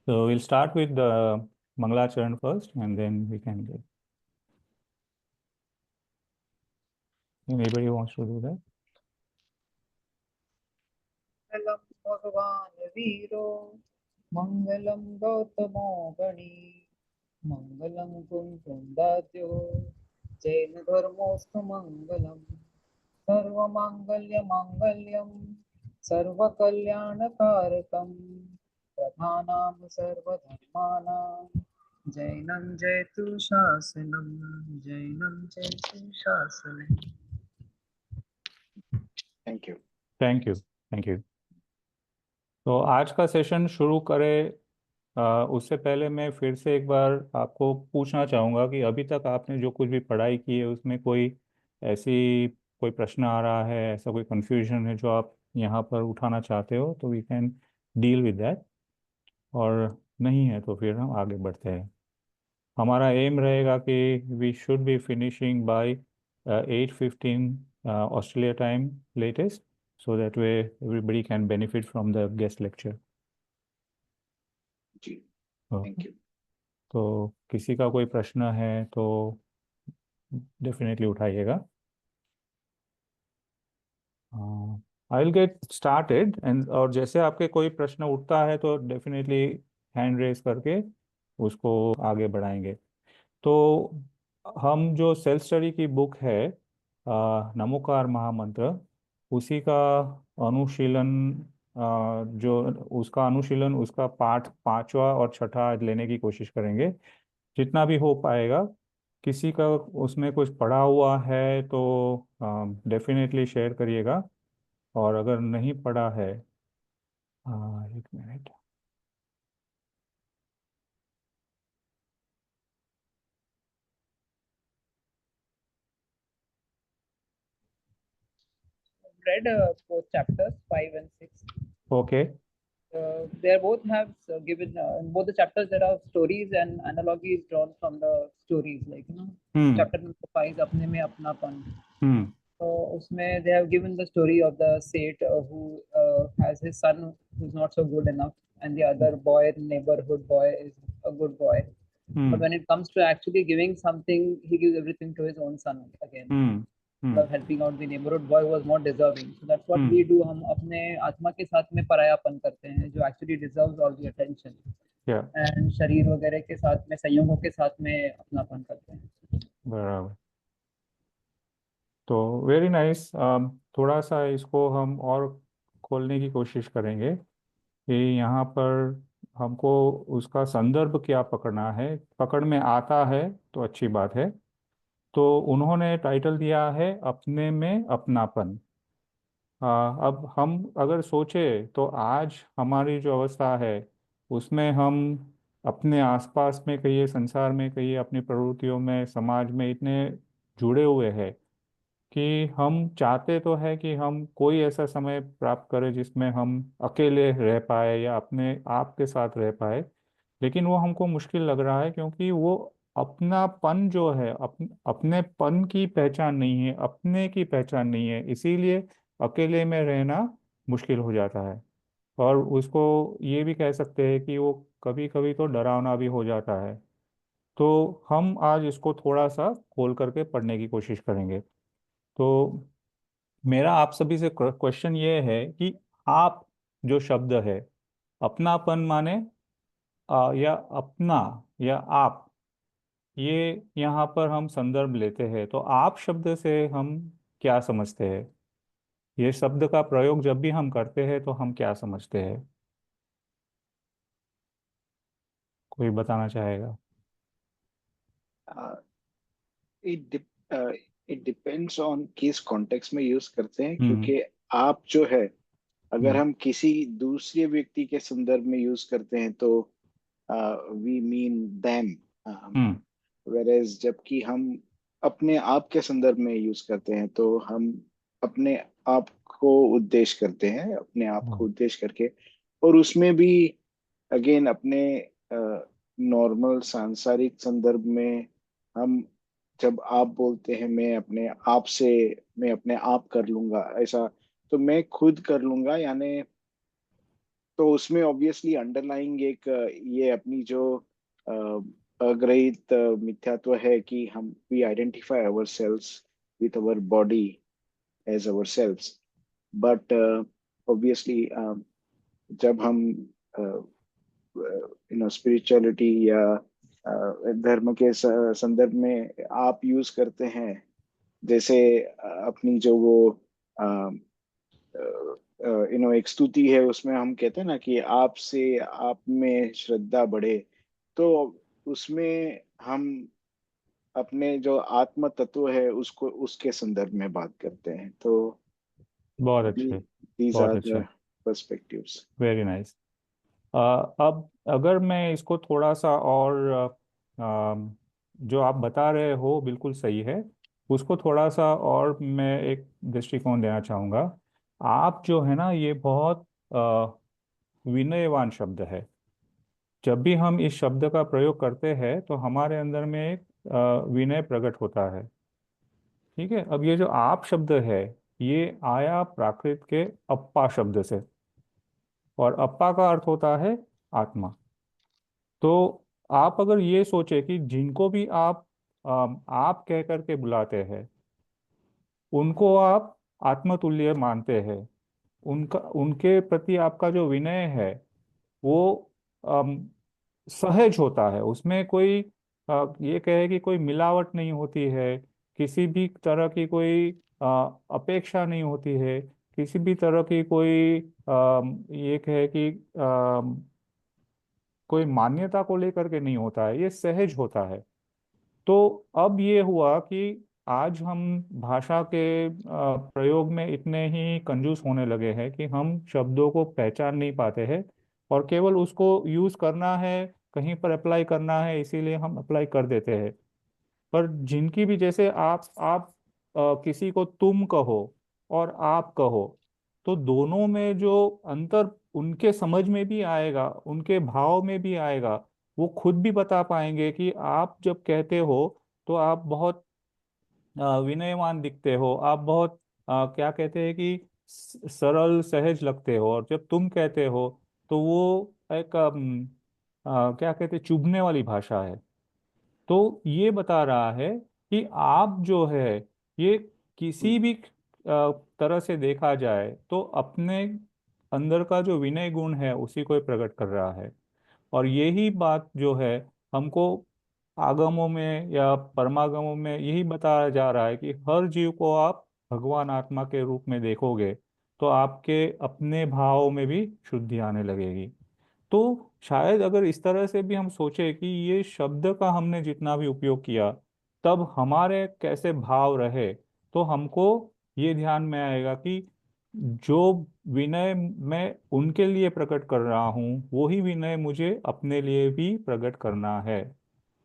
So we'll start with the Mangalacharan first, and then we can get. Anybody wants to do that? मंगलम भगवान वीरो मंगलम गौतमो गणी मंगलम कुंकुंदाद्यो जैन धर्मोस्तु मंगलम सर्वमांगल्य मांगल्यम सर्वकल्याणकारकम प्रधानां सर्वधर्माणां जैनं जयतु शासनम जैनं जयतु शासनम। Thank you. Thank you, thank you. तो आज का सेशन शुरू करें उससे पहले मैं फिर से एक बार आपको पूछना चाहूँगा कि अभी तक आपने जो कुछ भी पढ़ाई की है उसमें कोई ऐसी कोई प्रश्न आ रहा है, ऐसा कोई कंफ्यूजन है जो आप यहाँ पर उठाना चाहते हो, तो we can deal with that, और नहीं है तो फिर हम आगे बढ़ते हैं। हमारा एम रहेगा कि we should be finishing by 8:15 Australia time latest, so that way everybody can benefit from the guest lecture. जी, हाँ, थैंक यू। तो किसी का कोई प्रश्न है तो डेफिनेटली उठाइएगा। I will get started, and और जैसे आपके कोई प्रश्न उठता है तो डेफिनेटली हैंड रेज करके उसको आगे बढ़ाएंगे। तो हम जो सेल्फ स्टडी की बुक है नमोकार महामंत्र, उसी का अनुशीलन जो उसका अनुशीलन उसका पाठ 5वां और 6ठा लेने की कोशिश करेंगे जितना भी हो पाएगा। किसी का उसमें कुछ पढ़ा हुआ है तो डेफिनेटली शेयर करिएगा, और अगर नहीं पढ़ा है, एक minute. Read both chapters 5 and 6. Okay, They both have given in both the chapters there are stories and analogies drawn from the stories, like chapter number 5 अपने में अपनापन। So उसमें they have given the story of the Seth who has his son who's not so good enough, and the other boy, neighborhood boy, is a good boy. But when it comes to actually giving something, he gives everything to his own son again. Love helping out the neighborhood boy was more deserving. So that's what we do. हम अपने आत्मा के साथ में परायापन करते हैं जो actually deserves all the attention. And शरीर वगैरह के साथ में संयोगों के साथ में अपनापन करते हैं। बराबर। तो वेरी नाइस। थोड़ा सा इसको हम और खोलने की कोशिश करेंगे कि यहाँ पर हमको उसका संदर्भ क्या पकड़ना है। पकड़ में आता है तो अच्छी बात है। तो उन्होंने टाइटल दिया है अपने में अपनापन। अब हम अगर सोचें तो आज हमारी जो अवस्था है उसमें हम अपने आसपास में कहिए, संसार में कहिए, अपनी प्रवृत्तियों में, समाज में इतने जुड़े हुए हैं कि हम चाहते तो है कि हम कोई ऐसा समय प्राप्त करें जिसमें हम अकेले रह पाए या अपने आप के साथ रह पाए, लेकिन वो हमको मुश्किल लग रहा है क्योंकि वो अपनापन जो है अपनेपन की पहचान नहीं है, अपने की पहचान नहीं है, इसीलिए अकेले में रहना मुश्किल हो जाता है। और उसको ये भी कह सकते हैं कि वो कभी कभी तो डरावना भी हो जाता है। तो हम आज इसको थोड़ा सा खोल करके पढ़ने की कोशिश करेंगे। तो मेरा आप सभी से क्वेश्चन ये है कि आप जो शब्द है, अपनापन माने या अपना या आप, ये यहाँ पर हम संदर्भ लेते हैं तो आप शब्द से हम क्या समझते हैं? ये शब्द का प्रयोग जब भी हम करते हैं तो हम क्या समझते हैं? कोई बताना चाहेगा? इट इट डिपेंड्स ऑन किस कॉन्टेक्स्ट में यूज करते हैं, हम्म क्योंकि आप जो है अगर हम्म हम किसी दूसरे व्यक्ति के संदर्भ में यूज करते हैं तो वी मीन देम, हम्म वेरेज जबकि हम अपने आप के संदर्भ में यूज करते हैं तो हम अपने आप को उद्देश्य करते हैं, अपने आप को उद्देश्य करके। और उसमें भी अगेन अपने नॉर्मल सांसारिक संदर्भ में हम जब आप बोलते हैं मैं अपने आप से, मैं अपने आप कर लूंगा ऐसा, तो मैं खुद कर लूंगा यानी तो उसमें ऑब्वियसली अंडरलाइंग एक ये अपनी जो अग्रहित मिथ्यात्व है कि हम we identify our selves with our body as our selves, but obviously जब हम स्पिरिचुअलिटी या धर्म के संदर्भ में आप यूज करते हैं, जैसे अपनी जो वो एक स्तुति है, उसमें हम कहते हैं ना कि आपसे आप में श्रद्धा बढ़े, तो उसमें हम अपने जो आत्म तत्व है उसको उसके संदर्भ में बात करते हैं। तो बहुत अच्छे, दीज बहुत आर द अच्छे, पर्सपेक्टिव्स। Very nice. अब अगर मैं इसको थोड़ा सा और जो आप बता रहे हो बिल्कुल सही है, उसको थोड़ा सा और मैं एक दृष्टिकोण देना चाहूँगा। आप जो है ना, ये बहुत विनयवान शब्द है। जब भी हम इस शब्द का प्रयोग करते हैं तो हमारे अंदर में एक विनय प्रकट होता है। ठीक है, अब ये जो आप शब्द है, ये आया प्राकृत के अप्पा शब्द से, और अप्पा का अर्थ होता है आत्मा। तो आप अगर ये सोचे कि जिनको भी आप कह करके बुलाते हैं, उनको आप आत्मतुल्य मानते हैं, उनका उनके प्रति आपका जो विनय है वो अम, सहज होता है। उसमें कोई ये कहे कि कोई मिलावट नहीं होती है, किसी भी तरह की कोई अपेक्षा नहीं होती है, किसी भी तरह की कोई ये कहे कि कोई मान्यता को लेकर के नहीं होता है, ये सहज होता है। तो अब ये हुआ कि आज हम भाषा के प्रयोग में इतने ही कंजूस होने लगे हैं कि हम शब्दों को पहचान नहीं पाते हैं, और केवल उसको यूज करना है, कहीं पर अप्लाई करना है, इसीलिए हम अप्लाई कर देते हैं। पर जिनकी भी, जैसे आप किसी को तुम कहो और आप कहो, तो दोनों में जो अंतर उनके समझ में भी आएगा, उनके भाव में भी आएगा। वो खुद भी बता पाएंगे कि आप जब कहते हो तो आप बहुत विनयवान दिखते हो, आप बहुत क्या कहते हैं कि सरल सहज लगते हो, और जब तुम कहते हो तो वो एक क्या कहते हैं, चुभने वाली भाषा है। तो ये बता रहा है कि आप जो है, ये किसी भी तरह से देखा जाए तो अपने अंदर का जो विनय गुण है उसी को प्रकट कर रहा है। और यही बात जो है हमको आगमों में या परमागमों में यही बताया जा रहा है कि हर जीव को आप भगवान आत्मा के रूप में देखोगे तो आपके अपने भाव में भी शुद्धि आने लगेगी। तो शायद अगर इस तरह से भी हम सोचे कि ये शब्द का हमने जितना भी उपयोग किया, तब हमारे कैसे भाव रहे, तो हमको ये ध्यान में आएगा कि जो विनय मैं उनके लिए प्रकट कर रहा हूँ, वो ही विनय मुझे अपने लिए भी प्रकट करना है।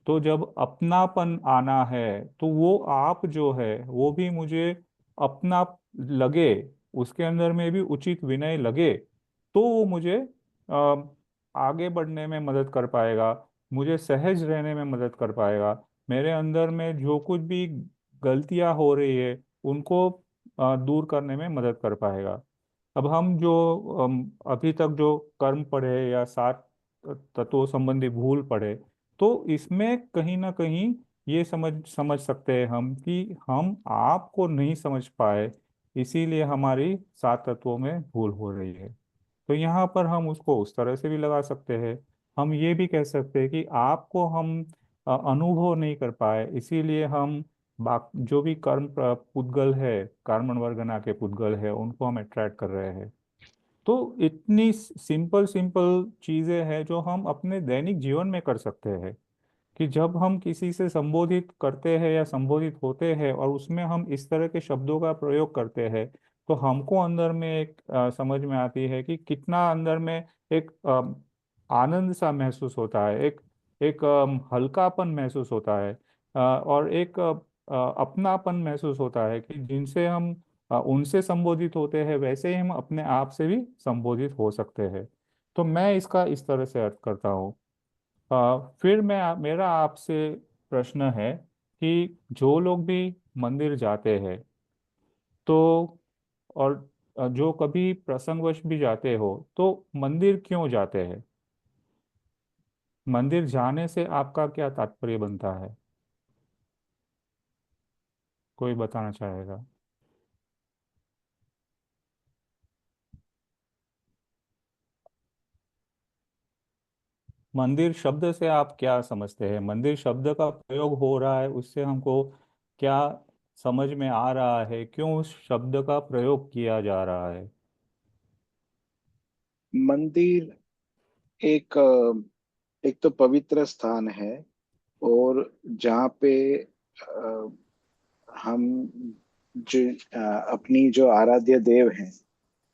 तो जब अपनापन आना है, तो वो आप जो है वो भी मुझे अपना लगे, उसके अंदर में भी उचित विनय लगे, तो वो मुझे अ, आगे बढ़ने में मदद कर पाएगा, मुझे सहज रहने में मदद कर पाएगा। मेरे अंदर में जो कुछ भी गलतियां हो रही है उनको दूर करने में मदद कर पाएगा। अब हम जो अभी तक जो कर्म पढ़े या सात तत्वों संबंधी भूल पढ़े, तो इसमें कहीं ना कहीं ये समझ समझ सकते हैं हम कि हम आपको नहीं समझ पाए, इसीलिए हमारी सात तत्वों में भूल हो रही है। तो यहाँ पर हम उसको उस तरह से भी लगा सकते हैं। हम ये भी कह सकते हैं कि आपको हम अनुभव नहीं कर पाए, इसीलिए हम जो भी पुद्गल है, कार्बन वर्गना के पुद्गल है, उनको हम अट्रैक्ट कर रहे हैं। तो इतनी सिंपल सिंपल चीजें हैं जो हम अपने दैनिक जीवन में कर सकते हैं, कि जब हम किसी से संबोधित करते हैं या संबोधित होते हैं और उसमें हम इस तरह के शब्दों का प्रयोग करते हैं, तो हमको अंदर में एक समझ में आती है कि कितना अंदर में एक आनंद सा महसूस होता है, एक एक हल्कापन महसूस होता है, और एक अपनापन महसूस होता है कि जिनसे हम उनसे संबोधित होते हैं, वैसे ही हम अपने आप से भी संबोधित हो सकते हैं। तो मैं इसका इस तरह से अर्थ करता हूँ। फिर मेरा आपसे प्रश्न है कि जो लोग भी मंदिर जाते हैं, तो और जो कभी प्रसंगवश भी जाते हो तो मंदिर क्यों जाते हैं? मंदिर जाने से आपका क्या तात्पर्य बनता है? कोई बताना चाहेगा? मंदिर शब्द से आप क्या समझते हैं? मंदिर शब्द का प्रयोग हो रहा है, उससे हमको क्या समझ में आ रहा है? क्यों उस शब्द का प्रयोग किया जा रहा है? मंदिर एक एक तो पवित्र स्थान है, और जहाँ पे हम जो अपनी जो आराध्य देव हैं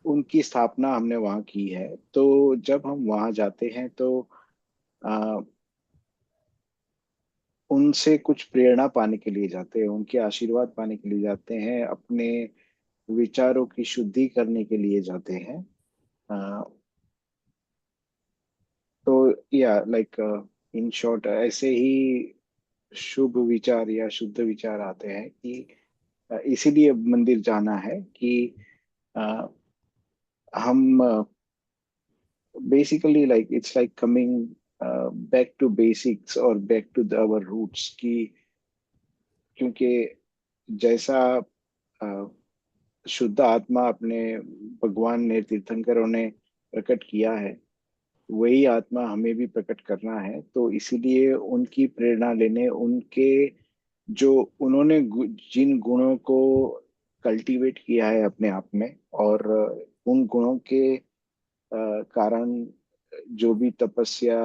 उनकी स्थापना हमने वहाँ की है। तो जब हम वहाँ जाते हैं तो अ, उनसे कुछ प्रेरणा पाने के लिए जाते हैं, उनके आशीर्वाद पाने के लिए जाते हैं, अपने विचारों की शुद्धि करने के लिए जाते हैं। अ, तो या लाइक इन शॉर्ट ऐसे ही शुभ विचार या शुद्ध विचार आते हैं कि इसीलिए मंदिर जाना है कि अ, हम basically like it's like coming back to basics और बैक टू आवर रूट्स की, क्योंकि जैसा अ, शुद्ध आत्मा अपने भगवान ने तीर्थंकरों ने प्रकट किया है, वही आत्मा हमें भी प्रकट करना है। तो इसीलिए उनकी प्रेरणा लेने, उनके जो उन्होंने जिन गुणों को कल्टीवेट किया है अपने आप में, और उन गुणों के कारण जो भी तपस्या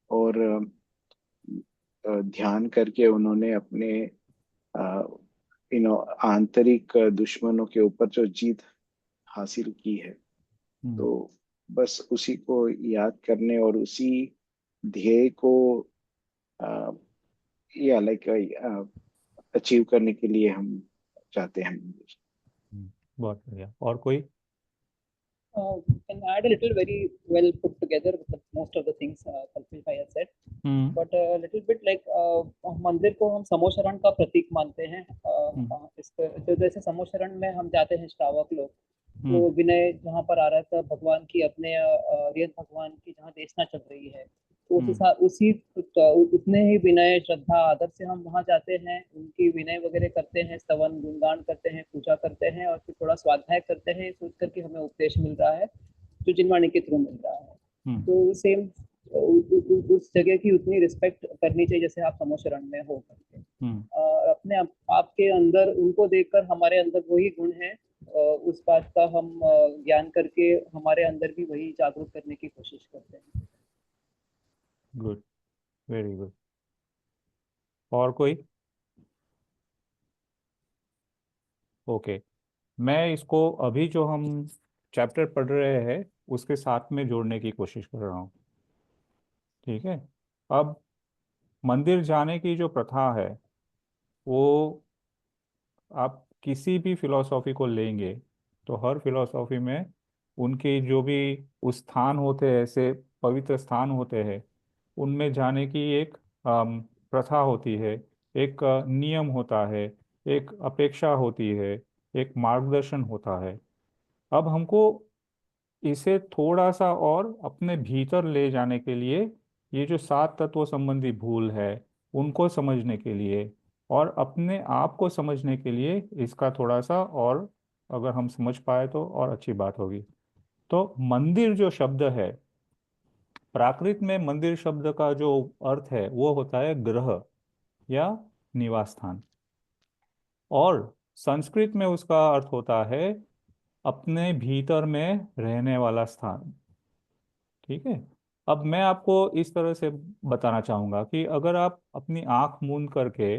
और ध्यान करके उन्होंने अपने आंतरिक दुश्मनों के ऊपर जो जीत हासिल की है, हम्म। तो बस उसी को याद करने और उसी ध्येय को या लाइक अचीव करने के लिए हम चाहते हैं। बहुत बढ़िया। और कोई? Can add a little very well put together with most of the things Kalpit bhai has said. Hmm. But little bit like मंदिर को हम समोशरण का प्रतीक मानते हैं। हम्म। इस तो जैसे समोशरण में हम जाते हैं श्रावक लोग, हम्म। तो विनय जहाँ पर आ रहा था भगवान की, अपने रियत भगवान की जहाँ देशना चल रही है, तो उस हम्म। उसी उतने ही विनय श्रद्धा आदर से हम वहाँ जाते हैं, उनकी विनय वगैरह करते हैं, स्तवन गुणगान करते हैं, पूजा करते हैं, और फिर थोड़ा स्वाध्याय करते हैं, सोच करके हमें उपदेश मिल रहा है जो जिनवाणी के थ्रू मिल रहा है। हम्म। तो सेम उस जगह की उतनी रिस्पेक्ट करनी चाहिए जैसे आप समोशरण में हो करके। हम्म। अपने आपके अंदर उनको देखकर हमारे अंदर वही गुण है, उस बात का हम ज्ञान करके हमारे अंदर भी वही जागरूक करने की कोशिश करते हैं। गुड। Very good. और कोई? ओके। मैं इसको अभी जो हम चैप्टर पढ़ रहे हैं उसके साथ में जोड़ने की कोशिश कर रहा हूँ। ठीक है। अब मंदिर जाने की जो प्रथा है वो, आप किसी भी फिलॉसफी को लेंगे तो हर फिलॉसफी में उनके जो भी उस स्थान होते हैं, ऐसे पवित्र स्थान होते हैं, उनमें जाने की एक प्रथा होती है, एक नियम होता है, एक अपेक्षा होती है, एक मार्गदर्शन होता है। अब हमको इसे थोड़ा सा और अपने भीतर ले जाने के लिए, ये जो सात तत्व संबंधी भूल है उनको समझने के लिए और अपने आप को समझने के लिए, इसका थोड़ा सा और अगर हम समझ पाए तो और अच्छी बात होगी। तो मंदिर जो शब्द है, प्राकृत में मंदिर शब्द का जो अर्थ है वो होता है गृह या निवास स्थान, और संस्कृत में उसका अर्थ होता है अपने भीतर में रहने वाला स्थान। ठीक है। अब मैं आपको इस तरह से बताना चाहूंगा कि अगर आप अपनी आंख मूंद करके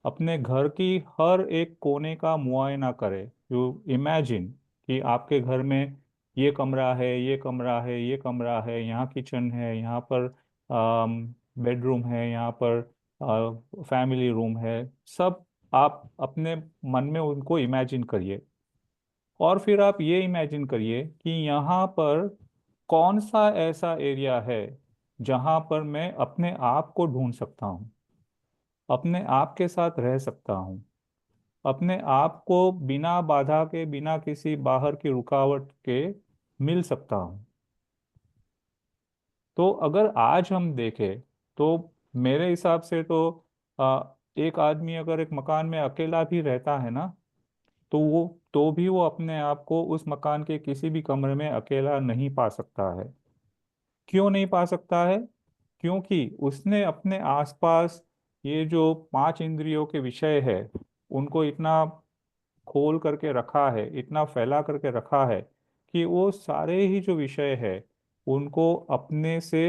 अपने घर की हर एक कोने का मुआयना करें, यू इमेजिन कि आपके घर में ये कमरा है, ये कमरा है, ये कमरा है, यहाँ किचन है, यहाँ पर बेडरूम है, यहाँ पर फैमिली रूम है, सब आप अपने मन में उनको इमेजिन करिए। और फिर आप ये इमेजिन करिए कि यहाँ पर कौन सा ऐसा एरिया है जहाँ पर मैं अपने आप को ढूंढ सकता हूँ, अपने आप के साथ रह सकता हूँ। अपने आप को बिना बाधा के, बिना किसी बाहर की रुकावट के मिल सकता हूँ। तो अगर आज हम देखें तो मेरे हिसाब से तो एक आदमी अगर एक मकान में अकेला भी रहता है ना, तो भी वो अपने आप को उस मकान के किसी भी कमरे में अकेला नहीं पा सकता है। क्यों नहीं पा सकता है? क्योंकि उसने अपने आसपास ये जो पांच इंद्रियों के विषय है उनको इतना खोल करके रखा है, इतना फैला करके रखा है कि वो सारे ही जो विषय है उनको अपने से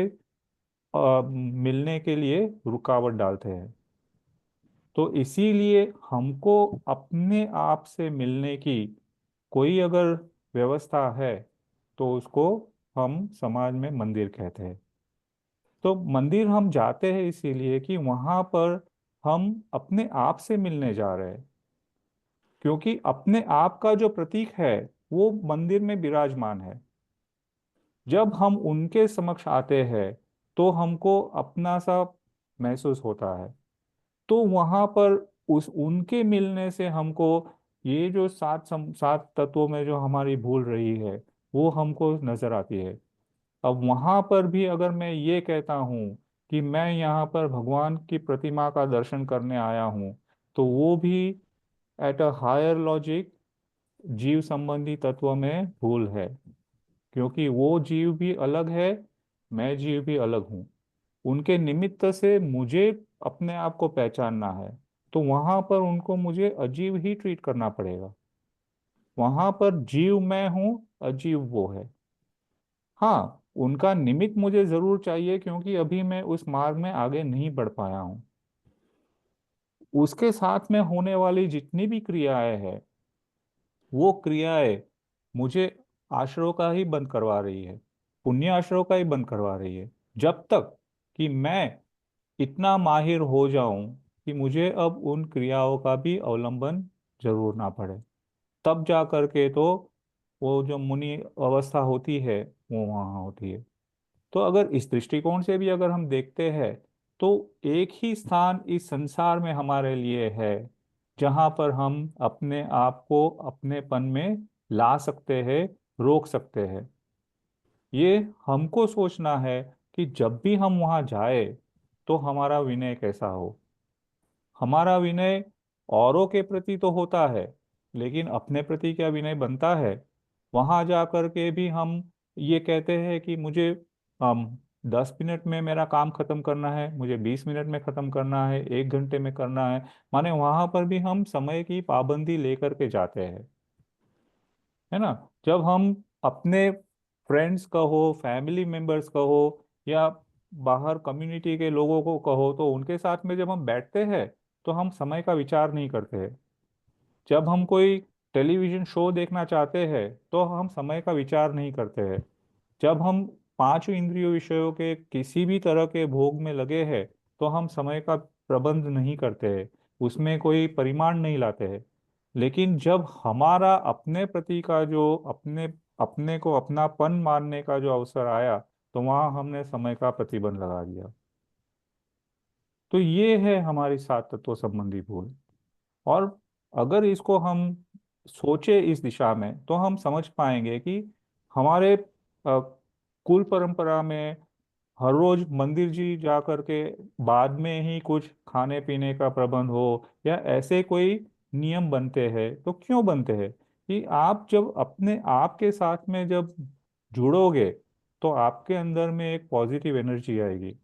मिलने के लिए रुकावट डालते हैं। तो इसीलिए हमको अपने आप से मिलने की कोई अगर व्यवस्था है तो उसको हम समाज में मंदिर कहते हैं। तो मंदिर हम जाते हैं इसीलिए कि वहां पर हम अपने आप से मिलने जा रहे हैं, क्योंकि अपने आप का जो प्रतीक है वो मंदिर में विराजमान है। जब हम उनके समक्ष आते हैं तो हमको अपना सा महसूस होता है। तो वहां पर उस उनके मिलने से हमको ये जो सात तत्वों में जो हमारी भूल रही है वो हमको नजर आती है। अब वहां पर भी अगर मैं ये कहता हूँ कि मैं यहाँ पर भगवान की प्रतिमा का दर्शन करने आया हूँ, तो वो भी एट अ हायर लॉजिक जीव संबंधी तत्व में भूल है, क्योंकि वो जीव भी अलग है, मैं जीव भी अलग हूँ। उनके निमित्त से मुझे अपने आप को पहचानना है, तो वहां पर उनको मुझे अजीब ही ट्रीट करना पड़ेगा। वहां पर जीव मैं हूं, अजीव वो है। हाँ, उनका निमित्त मुझे जरूर चाहिए, क्योंकि अभी मैं उस मार्ग में आगे नहीं बढ़ पाया हूं। उसके साथ में होने वाली जितनी भी क्रियाएं हैं वो क्रियाएं मुझे आश्रयों का ही बंद करवा रही है, पुण्य आश्रयों का ही बंद करवा रही है। जब तक कि मैं इतना माहिर हो जाऊं कि मुझे अब उन क्रियाओं का भी अवलंबन जरूर ना पड़े, तब जा करके तो वो जो मुनि अवस्था होती है वो वहाँ होती है। तो अगर इस दृष्टिकोण से भी अगर हम देखते हैं तो एक ही स्थान इस संसार में हमारे लिए है जहाँ पर हम अपने आप को अपनेपन में ला सकते हैं, रोक सकते हैं। ये हमको सोचना है कि जब भी हम वहाँ जाए तो हमारा विनय कैसा हो। हमारा विनय औरों के प्रति तो होता है, लेकिन अपने प्रति क्या विनय बनता है? वहां जा कर के भी हम ये कहते हैं कि मुझे 10 मिनट में मेरा काम खत्म करना है, मुझे 20 मिनट में खत्म करना है, 1 घंटे में करना है। माने वहां पर भी हम समय की पाबंदी लेकर के जाते हैं, है ना। जब हम अपने फ्रेंड्स कहो, फैमिली मेंबर्स कहो, या बाहर कम्युनिटी के लोगों को कहो, तो उनके साथ में जब हम बैठते हैं तो हम समय का विचार नहीं करते हैं। जब हम कोई टेलीविजन शो देखना चाहते हैं तो हम समय का विचार नहीं करते हैं। जब हम पांच इंद्रिय विषयों के किसी भी तरह के भोग में लगे हैं तो हम समय का प्रबंध नहीं करते हैं, उसमें कोई परिमाण नहीं लाते हैं। लेकिन जब हमारा अपने प्रति का जो अपने अपने को अपनापन मानने का जो अवसर आया, तो वहां हमने समय का प्रतिबंध लगा दिया। तो ये है हमारी सात तत्व संबंधी भूल। और अगर इसको हम सोचे इस दिशा में तो हम समझ पाएंगे कि हमारे कुल परंपरा में हर रोज मंदिर जी जा करके बाद में ही कुछ खाने पीने का प्रबंध हो या ऐसे कोई नियम बनते हैं, तो क्यों बनते हैं? कि आप जब अपने आप के साथ में जब जुड़ोगे तो आपके अंदर में एक पॉजिटिव एनर्जी आएगी,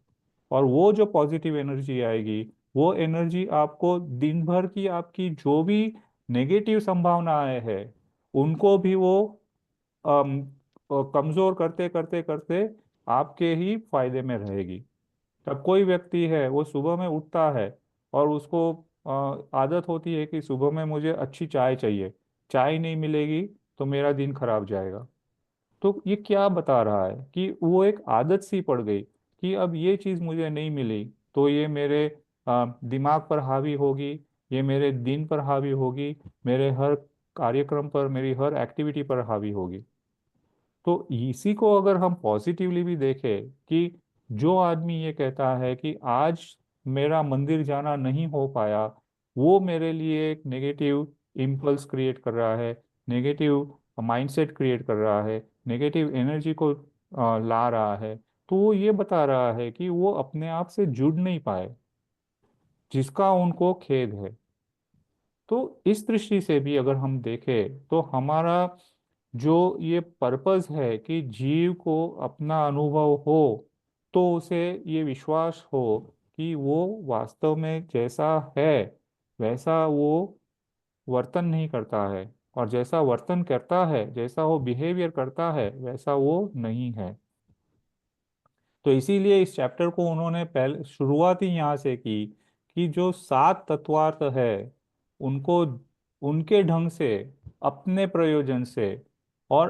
और वो जो पॉजिटिव एनर्जी आएगी वो एनर्जी आपको दिन भर की आपकी जो भी नेगेटिव संभावनाएं हैं उनको भी वो अम, कमजोर करते करते करते आपके ही फायदे में रहेगी। तब कोई व्यक्ति है वो सुबह में उठता है और उसको आदत होती है कि सुबह में मुझे अच्छी चाय चाहिए, चाय नहीं मिलेगी तो मेरा दिन खराब जाएगा। तो ये क्या बता रहा है कि वो एक आदत सी पड़ गई कि अब ये चीज़ मुझे नहीं मिली तो ये मेरे दिमाग पर हावी होगी, ये मेरे दिन पर हावी होगी, मेरे हर कार्यक्रम पर, मेरी हर एक्टिविटी पर हावी होगी। तो इसी को अगर हम पॉजिटिवली भी देखें कि जो आदमी ये कहता है कि आज मेरा मंदिर जाना नहीं हो पाया, वो मेरे लिए एक नेगेटिव इम्पल्स क्रिएट कर रहा है, नेगेटिव माइंडसेट क्रिएट कर रहा है, नेगेटिव एनर्जी को ला रहा है। तो वो ये बता रहा है कि वो अपने आप से जुड़ नहीं पाए, जिसका उनको खेद है। तो इस दृष्टि से भी अगर हम देखें तो हमारा जो ये पर्पस है कि जीव को अपना अनुभव हो, तो उसे ये विश्वास हो कि वो वास्तव में जैसा है वैसा वो वर्तन नहीं करता है, और जैसा वर्तन करता है, जैसा वो बिहेवियर करता है, वैसा वो नहीं है। तो इसीलिए इस चैप्टर को उन्होंने पहले शुरुआत ही यहाँ से की कि जो सात तत्वार्थ है उनको उनके ढंग से, अपने प्रयोजन से और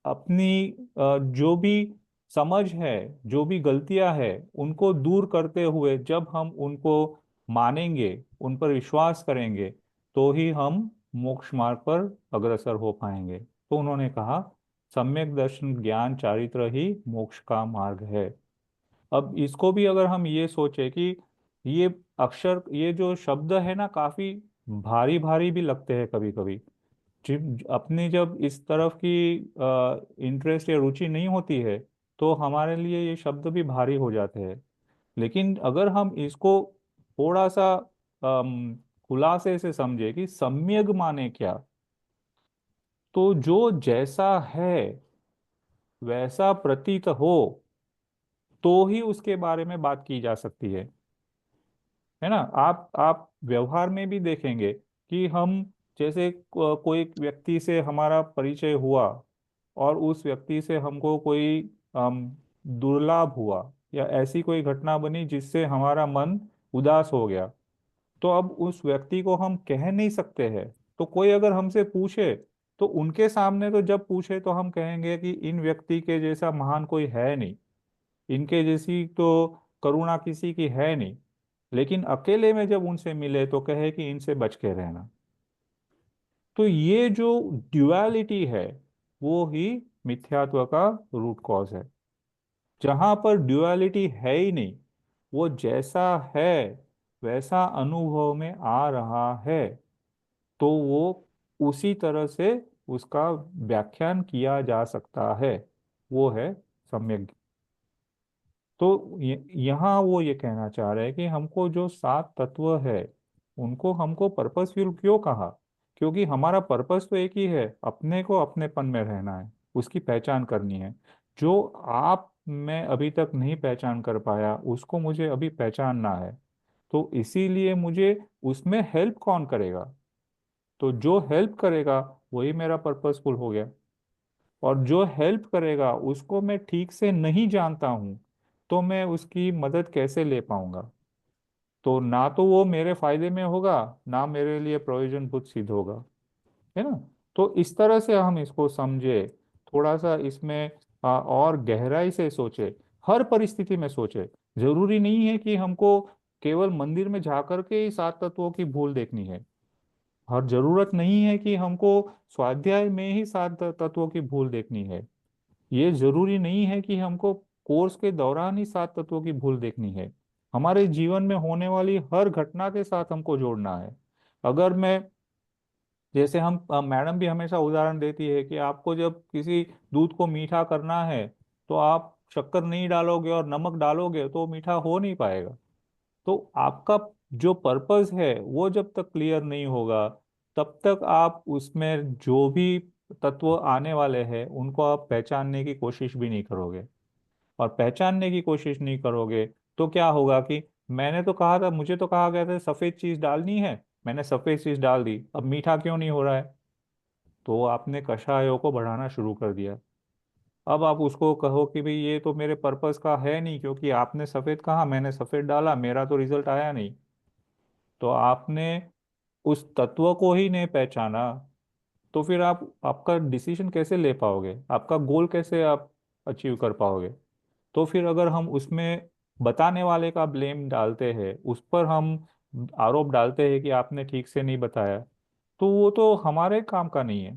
अपनी जो भी समझ है, जो भी गलतियां है, उनको दूर करते हुए जब हम उनको मानेंगे, उन पर विश्वास करेंगे, तो ही हम मोक्ष मार्ग पर अग्रसर हो पाएंगे। तो उन्होंने कहा सम्यक दर्शन ज्ञान चारित्र ही मोक्ष का मार्ग है। अब इसको भी अगर हम ये सोचे कि ये अक्षर, ये जो शब्द है ना, काफी भारी भारी भी लगते हैं कभी कभी। अपनी जब इस तरफ की इंटरेस्ट या रुचि नहीं होती है, तो हमारे लिए ये शब्द भी भारी हो जाते हैं। लेकिन अगर हम इसको थोड़ा सा खुलासे से समझे कि सम्यग माने क्या, तो जो जैसा है वैसा प्रतीत हो, तो ही उसके बारे में बात की जा सकती है ना। आप व्यवहार में भी देखेंगे कि हम जैसे कोई व्यक्ति से हमारा परिचय हुआ, और उस व्यक्ति से हमको कोई दुर्लाभ हुआ, या ऐसी कोई घटना बनी जिससे हमारा मन उदास हो गया, तो अब उस व्यक्ति को हम कह नहीं सकते हैं। तो कोई अगर हमसे पूछे, तो उनके सामने तो जब पूछे तो हम कहेंगे कि इन व्यक्ति के जैसा महान कोई है नहीं, इनके जैसी तो करुणा किसी की है नहीं। लेकिन अकेले में जब उनसे मिले तो कहे कि इनसे बच के रहना। तो ये जो ड्युअलिटी है, वो ही मिथ्यात्व का रूट कॉज है। जहां पर ड्युअलिटी है ही नहीं, वो जैसा है वैसा अनुभव में आ रहा है, तो वो उसी तरह से उसका व्याख्यान किया जा सकता है। वो है सम्यक। तो यहाँ वो ये कहना चाह रहे हैं कि हमको जो सात तत्व है उनको हमको पर्पसफुल क्यों कहा। क्योंकि हमारा पर्पस तो एक ही है, अपने को अपनेपन में रहना है, उसकी पहचान करनी है। जो आप मैं अभी तक नहीं पहचान कर पाया, उसको मुझे अभी पहचानना है। तो इसीलिए मुझे उसमें हेल्प कौन करेगा, तो जो हेल्प करेगा वही मेरा पर्पसफुल हो गया। और जो हेल्प करेगा उसको मैं ठीक से नहीं जानता हूँ, तो मैं उसकी मदद कैसे ले पाऊंगा। तो ना तो वो मेरे फायदे में होगा, ना मेरे लिए प्रयोजनभूत सिद्ध होगा, है ना। तो इस तरह से हम इसको समझे, थोड़ा सा इसमें और गहराई से सोचे, हर परिस्थिति में सोचे। जरूरी नहीं है कि हमको केवल मंदिर में जाकर के ही सात तत्वों की भूल देखनी है, और जरूरत नहीं है कि हमको स्वाध्याय में ही सात तत्वों की भूल देखनी है। ये जरूरी नहीं है कि हमको कोर्स के दौरान ही सात तत्वों की भूल देखनी है। हमारे जीवन में होने वाली हर घटना के साथ हमको जोड़ना है। अगर मैं, जैसे हम मैडम भी हमेशा उदाहरण देती है कि आपको जब किसी दूध को मीठा करना है, तो आप शक्कर नहीं डालोगे और नमक डालोगे तो मीठा हो नहीं पाएगा। तो आपका जो पर्पस है वो जब तक क्लियर नहीं होगा, तब तक आप उसमें जो भी तत्व आने वाले हैं उनको आप पहचानने की कोशिश भी नहीं करोगे। और पहचानने की कोशिश नहीं करोगे तो क्या होगा कि मैंने तो कहा था, मुझे तो कहा गया था सफेद चीज डालनी है, मैंने सफेद चीज डाल दी, अब मीठा क्यों नहीं हो रहा है। तो आपने कषायों को बढ़ाना शुरू कर दिया। अब आप उसको कहो कि भाई ये तो मेरे पर्पस का है नहीं, क्योंकि आपने सफेद कहा, मैंने सफेद डाला, मेरा तो रिजल्ट आया नहीं। तो आपने उस तत्व को ही नहीं पहचाना, तो फिर आप आपका डिसीजन कैसे ले पाओगे, आपका गोल कैसे आप अचीव कर पाओगे। तो फिर अगर हम उसमें बताने वाले का ब्लेम डालते हैं, उस पर हम आरोप डालते हैं कि आपने ठीक से नहीं बताया, तो वो तो हमारे काम का नहीं है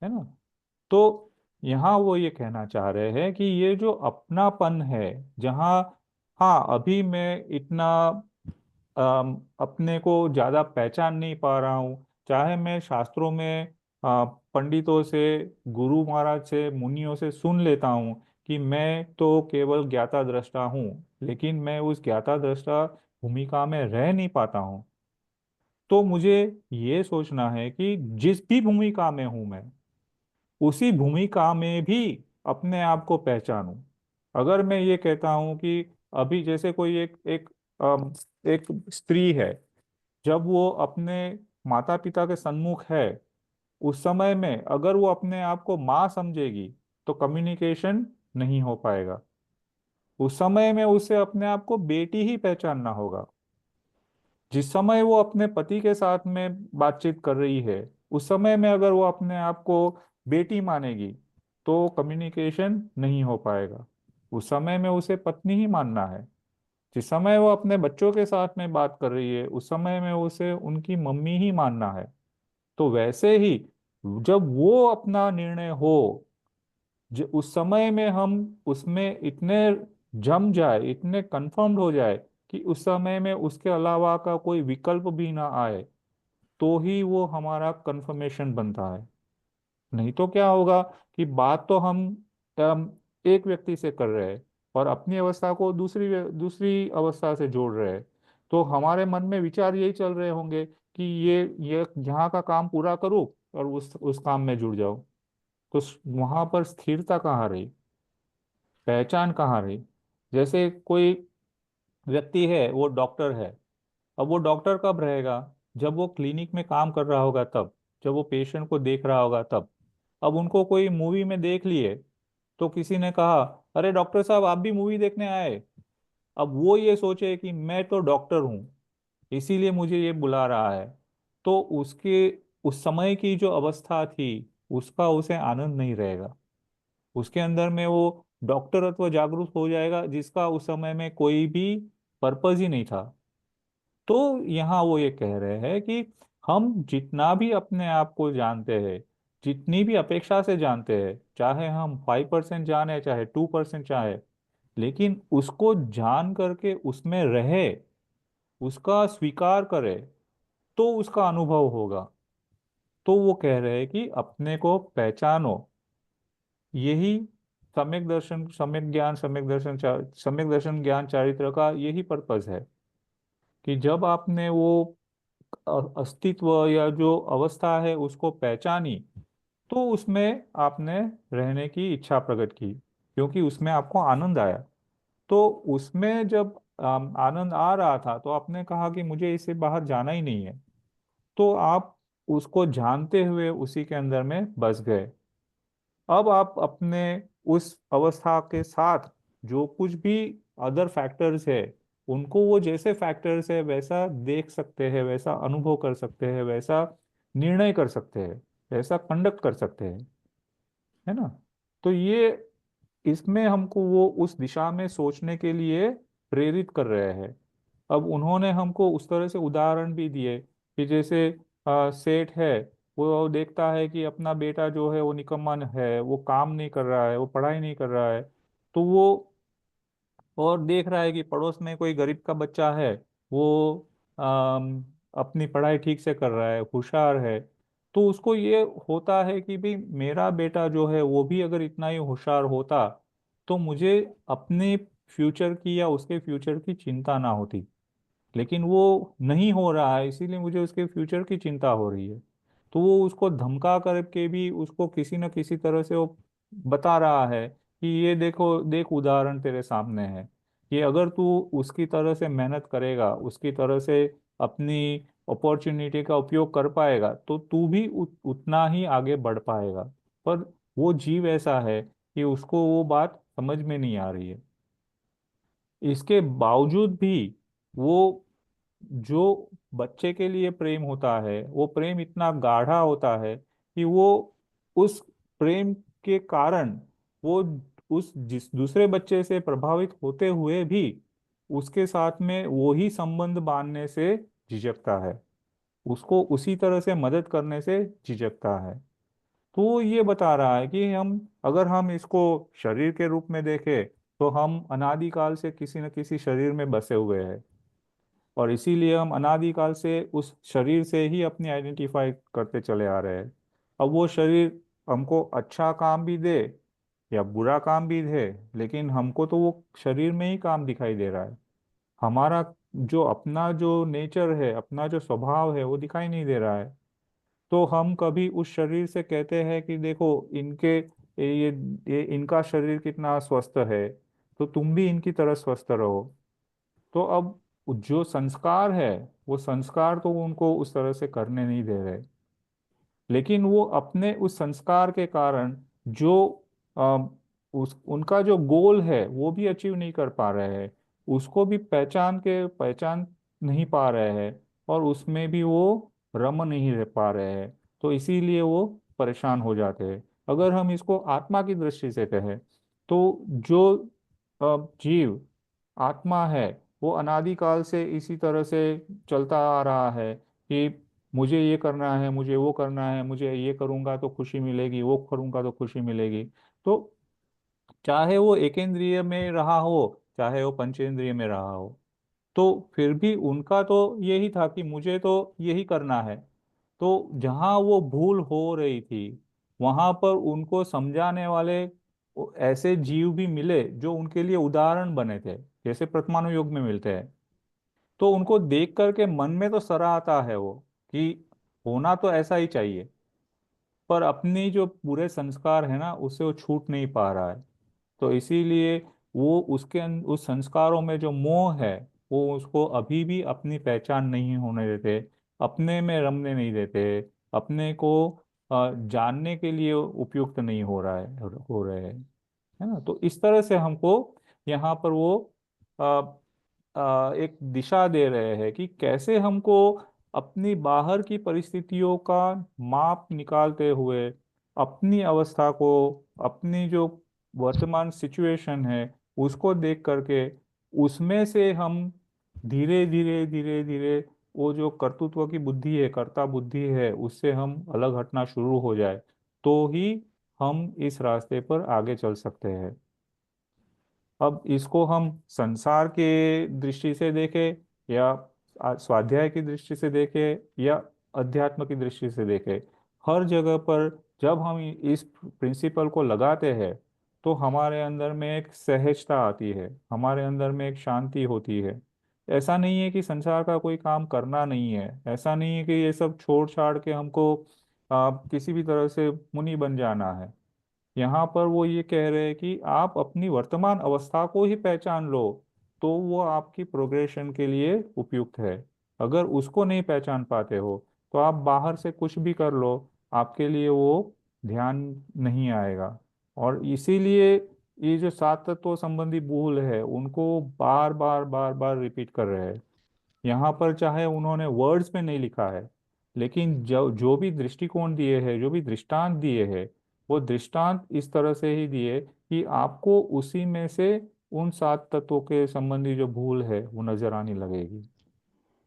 ना। तो यहाँ वो ये कहना चाह रहे हैं कि ये जो अपनापन है, जहाँ हाँ, अभी मैं इतना अपने को ज्यादा पहचान नहीं पा रहा हूँ। चाहे मैं शास्त्रों में पंडितों से, गुरु महाराज से, मुनियों से सुन लेता हूँ कि मैं तो केवल ज्ञाता दृष्टा हूँ, लेकिन मैं उस ज्ञाता दृष्टा भूमिका में रह नहीं पाता हूँ। तो मुझे ये सोचना है कि जिस भी भूमिका में हूं मैं, उसी भूमिका में भी अपने आप को पहचानूं। अगर मैं ये कहता हूं कि अभी जैसे कोई एक एक अम, एक स्त्री है, जब वो अपने माता पिता के सन्मुख है, उस समय में अगर वो अपने आप को माँ समझेगी तो कम्युनिकेशन नहीं हो पाएगा। उस समय में उसे अपने आप को बेटी ही पहचानना होगा। जिस समय वो अपने पति के साथ में बातचीत कर रही है, उस समय में अगर वो अपने आप को बेटी मानेगी तो कम्युनिकेशन नहीं हो पाएगा। उस समय में उसे पत्नी ही मानना है। जिस समय वो अपने बच्चों के साथ में बात कर रही है, उस समय में उसे उनकी मम्मी ही मानना है। तो वैसे ही जब वो अपना निर्णय हो, उस समय में हम उसमें इतने जम जाए, इतने कंफर्म्ड हो जाए कि उस समय में उसके अलावा का कोई विकल्प भी ना आए, तो ही वो हमारा कंफर्मेशन बनता है। नहीं तो क्या होगा कि बात तो हम एक व्यक्ति से कर रहे हैं और अपनी अवस्था को दूसरी अवस्था से जोड़ रहे हैं। तो हमारे मन में विचार यही चल रहे होंगे कि ये यहाँ का काम पूरा करूँ और उस काम में जुड़ जाऊं। तो वहां पर स्थिरता कहाँ रही, पहचान कहाँ रही? जैसे कोई व्यक्ति है, वो डॉक्टर है। अब वो डॉक्टर कब रहेगा? जब वो क्लिनिक में काम कर रहा होगा तब, जब वो पेशेंट को देख रहा होगा तब। अब उनको कोई मूवी में देख लिए, तो किसी ने कहा, अरे डॉक्टर साहब आप भी मूवी देखने आए। अब वो ये सोचे कि मैं तो डॉक्टर हूँ, इसीलिए मुझे ये बुला रहा है। तो उसके उस समय की जो अवस्था थी, उसका उसे आनंद नहीं रहेगा। उसके अंदर में वो डॉक्टरत्व जागरूक हो जाएगा, जिसका उस समय में कोई भी पर्पज ही नहीं था। तो यहाँ वो ये कह रहे हैं कि हम जितना भी अपने आप को जानते हैं, जितनी भी अपेक्षा से जानते हैं, चाहे हम 5% जाने, चाहे 2% चाहे, लेकिन उसको जान करके उसमें रहे, उसका स्वीकार करे, तो उसका अनुभव होगा। तो वो कह रहे हैं कि अपने को पहचानो। यही सम्यक दर्शन ज्ञान चारित्र का यही पर्पस है कि जब आपने वो अस्तित्व या जो अवस्था है उसको पहचानी, तो उसमें आपने रहने की इच्छा प्रकट की, क्योंकि उसमें आपको आनंद आया। तो उसमें जब आनंद आ रहा था, तो आपने कहा कि मुझे इससे बाहर जाना ही नहीं है। तो आप उसको जानते हुए उसी के अंदर में बस गए। अब आप अपने उस अवस्था के साथ जो कुछ भी अदर फैक्टर्स है, उनको वो जैसे फैक्टर्स है वैसा देख सकते हैं, वैसा अनुभव कर सकते हैं, वैसा निर्णय कर सकते हैं, वैसा कंडक्ट कर सकते हैं, है ना? तो ये इसमें हमको वो उस दिशा में सोचने के लिए प्रेरित कर रहे हैं। अब उन्होंने हमको उस तरह से उदाहरण भी दिए कि जैसे सेठ है, वो देखता है कि अपना बेटा जो है वो निकम्मा है, वो काम नहीं कर रहा है, वो पढ़ाई नहीं कर रहा है। तो वो और देख रहा है कि पड़ोस में कोई गरीब का बच्चा है, वो अपनी पढ़ाई ठीक से कर रहा है, होशियार है। तो उसको ये होता है कि भाई मेरा बेटा जो है वो भी अगर इतना ही होशियार होता, तो मुझे अपने फ्यूचर की या उसके फ्यूचर की चिंता ना होती। लेकिन वो नहीं हो रहा है, इसीलिए मुझे उसके फ्यूचर की चिंता हो रही है। तो वो उसको धमका करके भी उसको किसी न किसी तरह से वो बता रहा है कि ये देखो, देख उदाहरण तेरे सामने है, कि अगर तू उसकी तरह से मेहनत करेगा, उसकी तरह से अपनी अपॉर्चुनिटी का उपयोग कर पाएगा, तो तू भी उतना ही आगे बढ़ पाएगा। पर वो जीव ऐसा है कि उसको वो बात समझ में नहीं आ रही है। इसके बावजूद भी वो जो बच्चे के लिए प्रेम होता है, वो प्रेम इतना गाढ़ा होता है कि वो उस प्रेम के कारण वो उस जिस दूसरे बच्चे से प्रभावित होते हुए भी उसके साथ में वो ही संबंध बांधने से झिझकता है, उसको उसी तरह से मदद करने से झिझकता है। तो वो ये बता रहा है कि हम अगर हम इसको शरीर के रूप में देखें, तो हम अनादिकाल से किसी न किसी शरीर में बसे हुए हैं, और इसीलिए हम अनादिकाल से उस शरीर से ही अपनी आइडेंटिफाई करते चले आ रहे हैं। अब वो शरीर हमको अच्छा काम भी दे या बुरा काम भी दे, लेकिन हमको तो वो शरीर में ही काम दिखाई दे रहा है। हमारा जो अपना जो नेचर है, अपना जो स्वभाव है, वो दिखाई नहीं दे रहा है। तो हम कभी उस शरीर से कहते हैं कि देखो इनके ये इनका शरीर कितना स्वस्थ है, तो तुम भी इनकी तरह स्वस्थ रहो। तो अब जो संस्कार है, वो संस्कार तो उनको उस तरह से करने नहीं दे रहे, लेकिन वो अपने उस संस्कार के कारण जो उस उनका जो गोल है वो भी अचीव नहीं कर पा रहे हैं, उसको भी पहचान नहीं पा रहे हैं, और उसमें भी वो रम नहीं रह पा रहे हैं। तो इसीलिए वो परेशान हो जाते हैं। अगर हम इसको आत्मा की दृष्टि से कहें, तो जो जीव आत्मा है, वो अनादिकाल से इसी तरह से चलता आ रहा है कि मुझे ये करना है, मुझे वो करना है, मुझे ये करूंगा तो खुशी मिलेगी, वो करूंगा तो खुशी मिलेगी। तो चाहे वो एकेंद्रिय में रहा हो, चाहे वो पंचेंद्रिय में रहा हो, तो फिर भी उनका तो यही था कि मुझे तो यही करना है। तो जहाँ वो भूल हो रही थी, वहां पर उनको समझाने वाले ऐसे जीव भी मिले जो उनके लिए उदाहरण बने थे, जैसे परमाणु युग में मिलते हैं। तो उनको देख करके मन में तो सराहता आता है वो कि होना तो ऐसा ही चाहिए, पर अपनी जो पूरे संस्कार है ना, उससे वो छूट नहीं पा रहा है। तो इसीलिए वो उस संस्कारों में जो मोह है, वो उसको अभी भी अपनी पहचान नहीं होने देते, अपने में रमने नहीं देते, अपने को जानने के लिए उपयुक्त नहीं हो रहा है, हो रहे हैं। है ना? तो इस तरह से हमको यहाँ पर वो एक दिशा दे रहे हैं कि कैसे हमको अपनी बाहर की परिस्थितियों का माप निकालते हुए अपनी अवस्था को, अपनी जो वर्तमान सिचुएशन है, उसको देख करके उसमें से हम धीरे धीरे धीरे धीरे वो जो कर्तृत्व की बुद्धि है, कर्ता बुद्धि है, उससे हम अलग हटना शुरू हो जाए, तो ही हम इस रास्ते पर आगे चल सकते हैं। अब इसको हम संसार के दृष्टि से देखें, या स्वाध्याय की दृष्टि से देखें, या अध्यात्म की दृष्टि से देखें, हर जगह पर जब हम इस प्रिंसिपल को लगाते हैं, तो हमारे अंदर में एक सहजता आती है, हमारे अंदर में एक शांति होती है। ऐसा नहीं है कि संसार का कोई काम करना नहीं है, ऐसा नहीं है कि ये सब छोड़ छाड़ के हमको किसी भी तरह से मुनि बन जाना है। यहाँ पर वो ये कह रहे हैं कि आप अपनी वर्तमान अवस्था को ही पहचान लो, तो वो आपकी प्रोग्रेशन के लिए उपयुक्त है। अगर उसको नहीं पहचान पाते हो, तो आप बाहर से कुछ भी कर लो, आपके लिए वो ध्यान नहीं आएगा। और इसीलिए ये जो सात तत्व संबंधी भूल है, उनको बार बार बार बार रिपीट कर रहे हैं। यहाँ पर चाहे उन्होंने वर्ड्स में नहीं लिखा है, लेकिन जो जो भी दृष्टिकोण दिए हैं, जो भी दृष्टांत दिए हैं, वो दृष्टांत इस तरह से ही दिए कि आपको उसी में से उन सात तत्वों के संबंधी जो भूल है वो नजर आने लगेगी।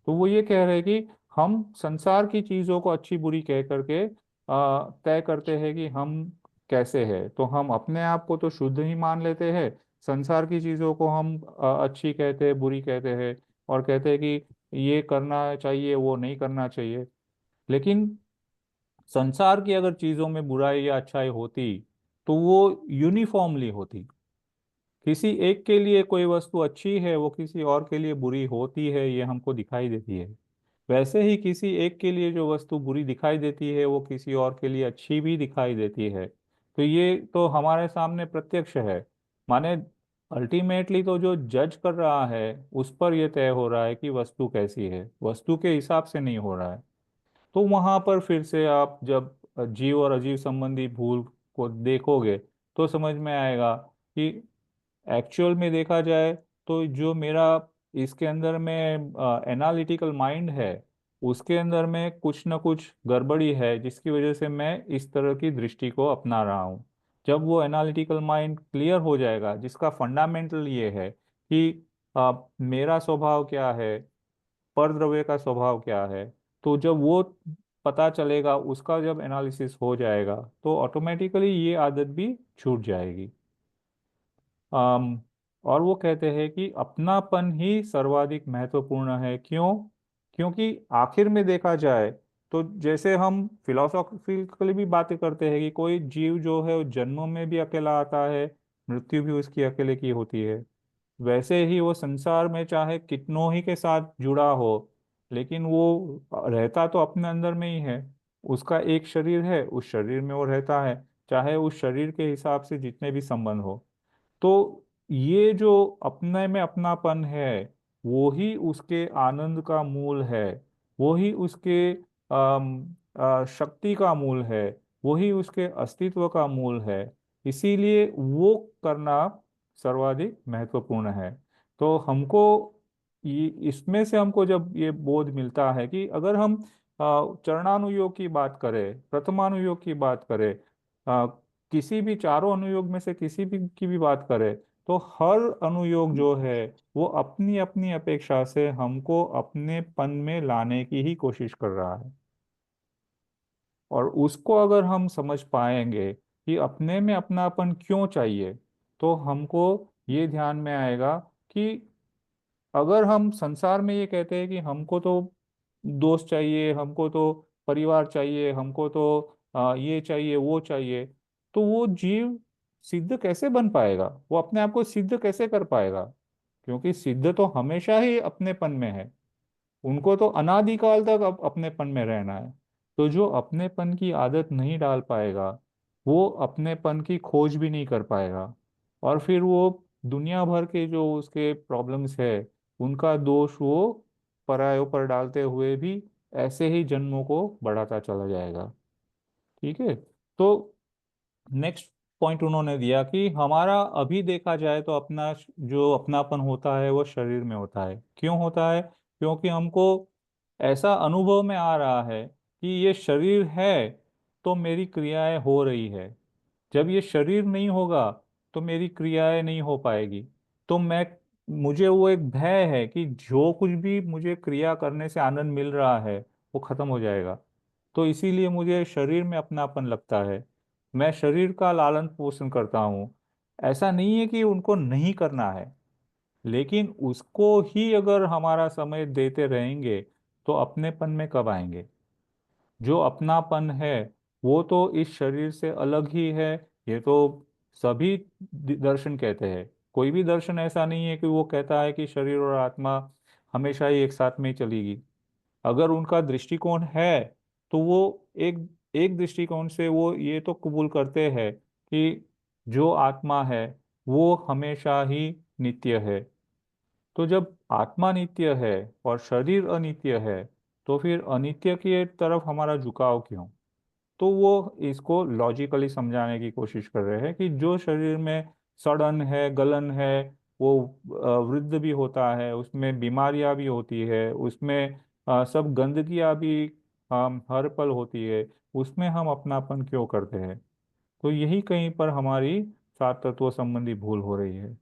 तो वो ये कह रहे हैं कि हम संसार की चीजों को अच्छी बुरी कह करके तय करते हैं कि हम कैसे हैं। तो हम अपने आप को तो शुद्ध ही मान लेते हैं, संसार की चीजों को हम अच्छी कहते हैं, बुरी कहते हैं, और कहते हैं कि ये करना चाहिए, वो नहीं करना चाहिए। लेकिन संसार की अगर चीजों में बुराई या अच्छाई होती, तो वो यूनिफॉर्मली होती। किसी एक के लिए कोई वस्तु अच्छी है, वो किसी और के लिए बुरी होती है, ये हमको दिखाई देती है। वैसे ही किसी एक के लिए जो वस्तु बुरी दिखाई देती है, वो किसी और के लिए अच्छी भी दिखाई देती है। तो ये तो हमारे सामने प्रत्यक्ष है। माने अल्टीमेटली तो जो जज कर रहा है, उस पर यह तय हो रहा है कि वस्तु कैसी है, वस्तु के हिसाब से नहीं हो रहा है। तो वहां पर फिर से आप जब जीव और अजीव संबंधी भूल को देखोगे, तो समझ में आएगा कि एक्चुअल में देखा जाए, तो जो मेरा इसके अंदर में एनालिटिकल माइंड है, उसके अंदर में कुछ ना कुछ गड़बड़ी है, जिसकी वजह से मैं इस तरह की दृष्टि को अपना रहा हूँ। जब वो एनालिटिकल माइंड क्लियर हो जाएगा, जिसका फंडामेंटल ये है कि मेरा स्वभाव क्या है, परद्रव्य का स्वभाव क्या है, तो जब वो पता चलेगा, उसका जब एनालिसिस हो जाएगा, तो ऑटोमेटिकली ये आदत भी छूट जाएगी। और वो कहते हैं कि अपनापन ही सर्वाधिक महत्वपूर्ण है। क्यों? क्योंकि आखिर में देखा जाए तो जैसे हम फिलोसॉफिकली भी बातें करते हैं कि कोई जीव जो है वो जन्म में भी अकेला आता है, मृत्यु भी उसकी अकेले की होती है, वैसे ही वो संसार में चाहे कितनों ही के साथ जुड़ा हो, लेकिन वो रहता तो अपने अंदर में ही है। उसका एक शरीर है, उस शरीर में वो रहता है, चाहे उस शरीर के हिसाब से जितने भी संबंध हो। तो ये जो अपने में अपनापन है, वो ही उसके आनंद का मूल है, वो ही उसके शक्ति का मूल है, वो ही उसके अस्तित्व का मूल है। इसीलिए वो करना सर्वाधिक महत्वपूर्ण है। तो हमको इसमें से हमको जब ये बोध मिलता है कि अगर हम चरणानुयोग की बात करें, प्रथमानुयोग की बात करें, अ, किसी भी चारों अनुयोग में से किसी भी की भी बात करें, तो हर अनुयोग जो है वो अपनी अपनी अपेक्षा से हमको अपने पन में लाने की ही कोशिश कर रहा है। और उसको अगर हम समझ पाएंगे कि अपने में अपनापन क्यों चाहिए, तो हमको ये ध्यान में आएगा कि अगर हम संसार में ये कहते हैं कि हमको तो दोस्त चाहिए, हमको तो परिवार चाहिए, हमको तो ये चाहिए वो चाहिए, तो वो जीव सिद्ध कैसे बन पाएगा? वो अपने आप को सिद्ध कैसे कर पाएगा? क्योंकि सिद्ध तो हमेशा ही अपनेपन में है, उनको तो अनादिकाल तक अपनेपन में रहना है। तो जो अपनेपन की आदत नहीं डाल पाएगा, वो अपनेपन की खोज भी नहीं कर पाएगा। और फिर वो दुनिया भर के जो उसके प्रॉब्लम्स है, उनका दोष वो परायों पर डालते हुए भी ऐसे ही जन्मों को बढ़ाता चला जाएगा। ठीक है। तो नेक्स्ट पॉइंट उन्होंने दिया कि हमारा अभी देखा जाए तो अपना जो अपनापन होता है वो शरीर में होता है। क्यों होता है? क्योंकि हमको ऐसा अनुभव में आ रहा है कि ये शरीर है तो मेरी क्रियाएं हो रही है, जब ये शरीर नहीं होगा तो मेरी क्रियाएं नहीं हो पाएगी। तो मैं मुझे वो एक भय है कि जो कुछ भी मुझे क्रिया करने से आनंद मिल रहा है वो खत्म हो जाएगा। तो इसीलिए मुझे शरीर में अपनापन लगता है, मैं शरीर का लालन पोषण करता हूँ। ऐसा नहीं है कि उनको नहीं करना है, लेकिन उसको ही अगर हमारा समय देते रहेंगे तो अपनेपन में कब आएंगे? जो अपनापन है वो तो इस शरीर से अलग ही है। ये तो सभी दर्शन कहते हैं। कोई भी दर्शन ऐसा नहीं है कि वो कहता है कि शरीर और आत्मा हमेशा ही एक साथ में ही चलेगी। अगर उनका दृष्टिकोण है तो वो एक एक दृष्टिकोण से वो ये तो कबूल करते हैं कि जो आत्मा है वो हमेशा ही नित्य है। तो जब आत्मा नित्य है और शरीर अनित्य है, तो फिर अनित्य की तरफ हमारा झुकाव क्यों? तो वो इसको लॉजिकली समझाने की कोशिश कर रहे हैं कि जो शरीर में सड़न है, गलन है, वो वृद्ध भी होता है, उसमें बीमारियां भी होती है, उसमें सब गंदगियां भी हर पल होती है, उसमें हम अपनापन क्यों करते हैं? तो यही कहीं पर हमारी सात तत्व संबंधी भूल हो रही है।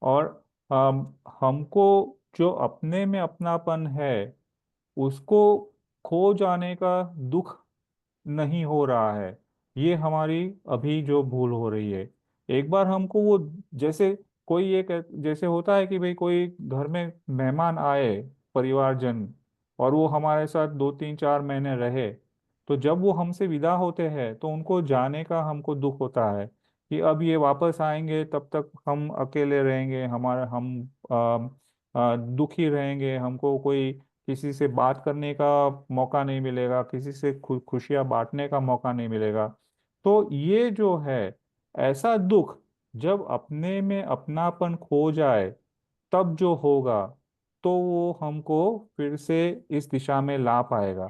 और हमको जो अपने में अपनापन है उसको खो जाने का दुख नहीं हो रहा है, ये हमारी अभी जो भूल हो रही है। एक बार हमको वो, जैसे कोई ये जैसे होता है कि भाई कोई घर में मेहमान आए, परिवारजन, और वो हमारे साथ 2 3 4 महीने रहे, तो जब वो हमसे विदा होते हैं तो उनको जाने का हमको दुख होता है कि अब ये वापस आएंगे तब तक हम अकेले रहेंगे, हमारा हम दुखी रहेंगे, हमको कोई किसी से बात करने का मौका नहीं मिलेगा, किसी से खुशियां बांटने का मौका नहीं मिलेगा। तो ये जो है ऐसा दुख, जब अपने में अपनापन खो जाए तब जो होगा, तो वो हमको फिर से इस दिशा में ला पाएगा।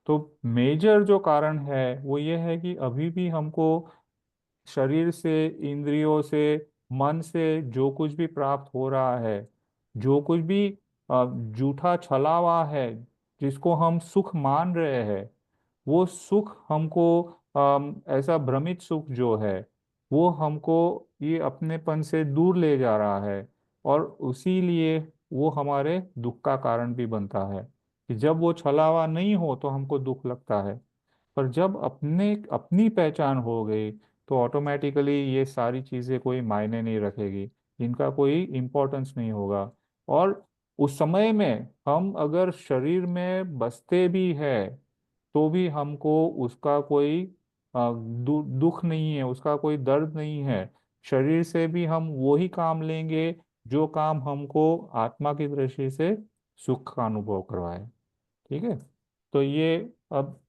तो मेजर जो कारण है वो ये है कि अभी भी हमको शरीर से, इंद्रियों से, मन से जो कुछ भी प्राप्त हो रहा है, जो कुछ भी झूठा छलावा है, जिसको हम सुख मान रहे हैं, वो सुख हमको ऐसा भ्रमित सुख जो है वो हमको ये अपनेपन से दूर ले जा रहा है। और उसी लिए वो हमारे दुख का कारण भी बनता है कि जब वो छलावा नहीं हो तो हमको दुख लगता है, पर जब अपने अपनी पहचान हो गई, तो ऑटोमेटिकली ये सारी चीज़ें कोई मायने नहीं रखेगी, इनका कोई इम्पोर्टेंस नहीं होगा। और उस समय में हम अगर शरीर में बसते भी है तो भी हमको उसका कोई दुख नहीं है, उसका कोई दर्द नहीं है। शरीर से भी हम वही काम लेंगे जो काम हमको आत्मा की दृष्टि से सुख का अनुभव करवाए। ठीक है। तो ये अब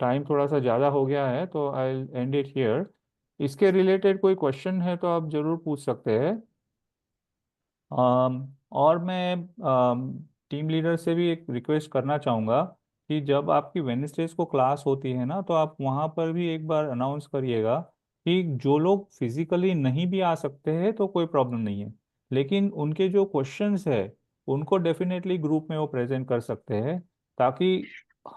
टाइम थोड़ा सा ज़्यादा हो गया है तो आई एंड इट हियर। इसके रिलेटेड कोई क्वेश्चन है तो आप जरूर पूछ सकते हैं। और मैं टीम लीडर से भी एक रिक्वेस्ट करना चाहूँगा कि जब आपकी वेडनेसडेज को क्लास होती है ना, तो आप वहाँ पर भी एक बार अनाउंस करिएगा कि जो लोग फिजिकली नहीं भी आ सकते हैं तो कोई प्रॉब्लम नहीं है, लेकिन उनके जो क्वेश्चंस है उनको डेफिनेटली ग्रुप में वो प्रेजेंट कर सकते हैं, ताकि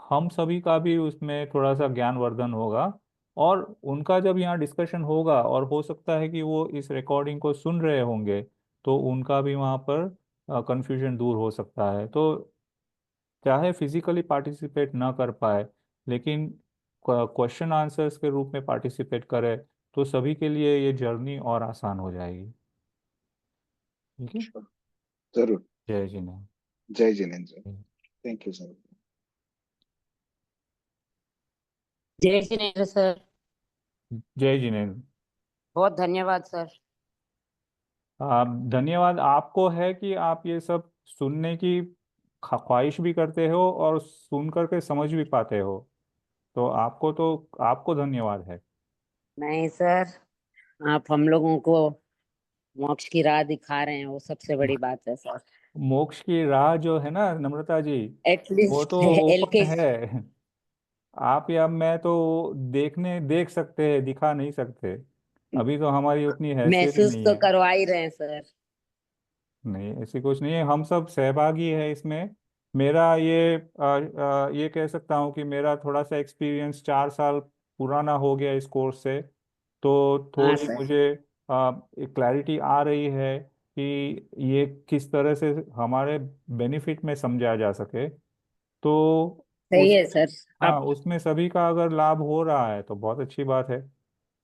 हम सभी का भी उसमें थोड़ा सा ज्ञानवर्धन होगा। और उनका जब यहाँ डिस्कशन होगा और हो सकता है कि वो इस रिकॉर्डिंग को सुन रहे होंगे, तो उनका भी वहाँ पर कंफ्यूजन दूर हो सकता है। तो चाहे फिजिकली पार्टिसिपेट ना कर पाए, लेकिन क्वेश्चन आंसर्स के रूप में पार्टिसिपेट करे, तो सभी के लिए ये जर्नी और आसान हो जाएगी। ठीक है। जरूर। जय जिनेन्द्र। जय जिनेन्द्र। Thank you sir. जय जिनेन्द्र सर। जय जिनेन्द्र। बहुत धन्यवाद सर। धन्यवाद आपको है कि आप ये सब सुनने की ख्वाहिश भी करते हो और सुन करके समझ भी पाते हो, तो आपको धन्यवाद है। नहीं सर, आप हम लोगों को मोक्ष की राह दिखा रहे हैं, वो सबसे बड़ी बात है सर। मोक्ष की राह जो है ना नम्रता जी, वो एटलीस्ट तो एल ओपन के। है। आप या मैं तो देख सकते हैं, दिखा नहीं सकते। अभी तो हमारी उतनी हैसियत ही महसूस नहीं तो है। करवा ही रहे हैं सर। नहीं, ऐसी कुछ नहीं है, हम सब सहभागी है इसमें। मेरा ये कह सकता हूँ कि मेरा थोड़ा सा एक्सपीरियंस 4 साल पुराना हो गया इस कोर्स से, तो हाँ थोड़ी सर। मुझे एक क्लैरिटी आ रही है कि ये किस तरह से हमारे बेनिफिट में समझा जा सके। तो सही उस है सर। हाँ, आप उसमें सभी का अगर लाभ हो रहा है तो बहुत अच्छी बात है।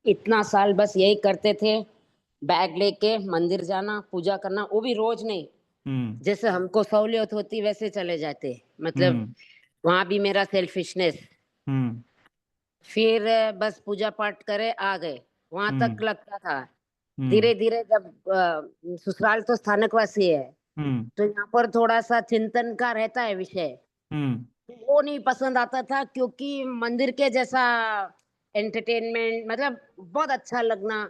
इतना साल बस यही करते थे, बैग लेके मंदिर जाना, पूजा करना, वो भी रोज नहीं। हम्म। जैसे हमको सहूलियत होती वैसे चले जाते, मतलब हम्म। वहां भी मेरा सेल्फिशनेस। हम्म। फिर बस पूजा पाठ करे आ गए, वहां तक हम्म। लगता था। हम्म। धीरे धीरे जब ससुराल तो स्थानकवासी है, हम्म। तो यहाँ पर थोड़ा सा चिंतन का रहता है विषय। हम्म। वो नहीं पसंद आता था, क्योंकि मंदिर के जैसा एंटरटेनमेंट मतलब बहुत अच्छा लगना,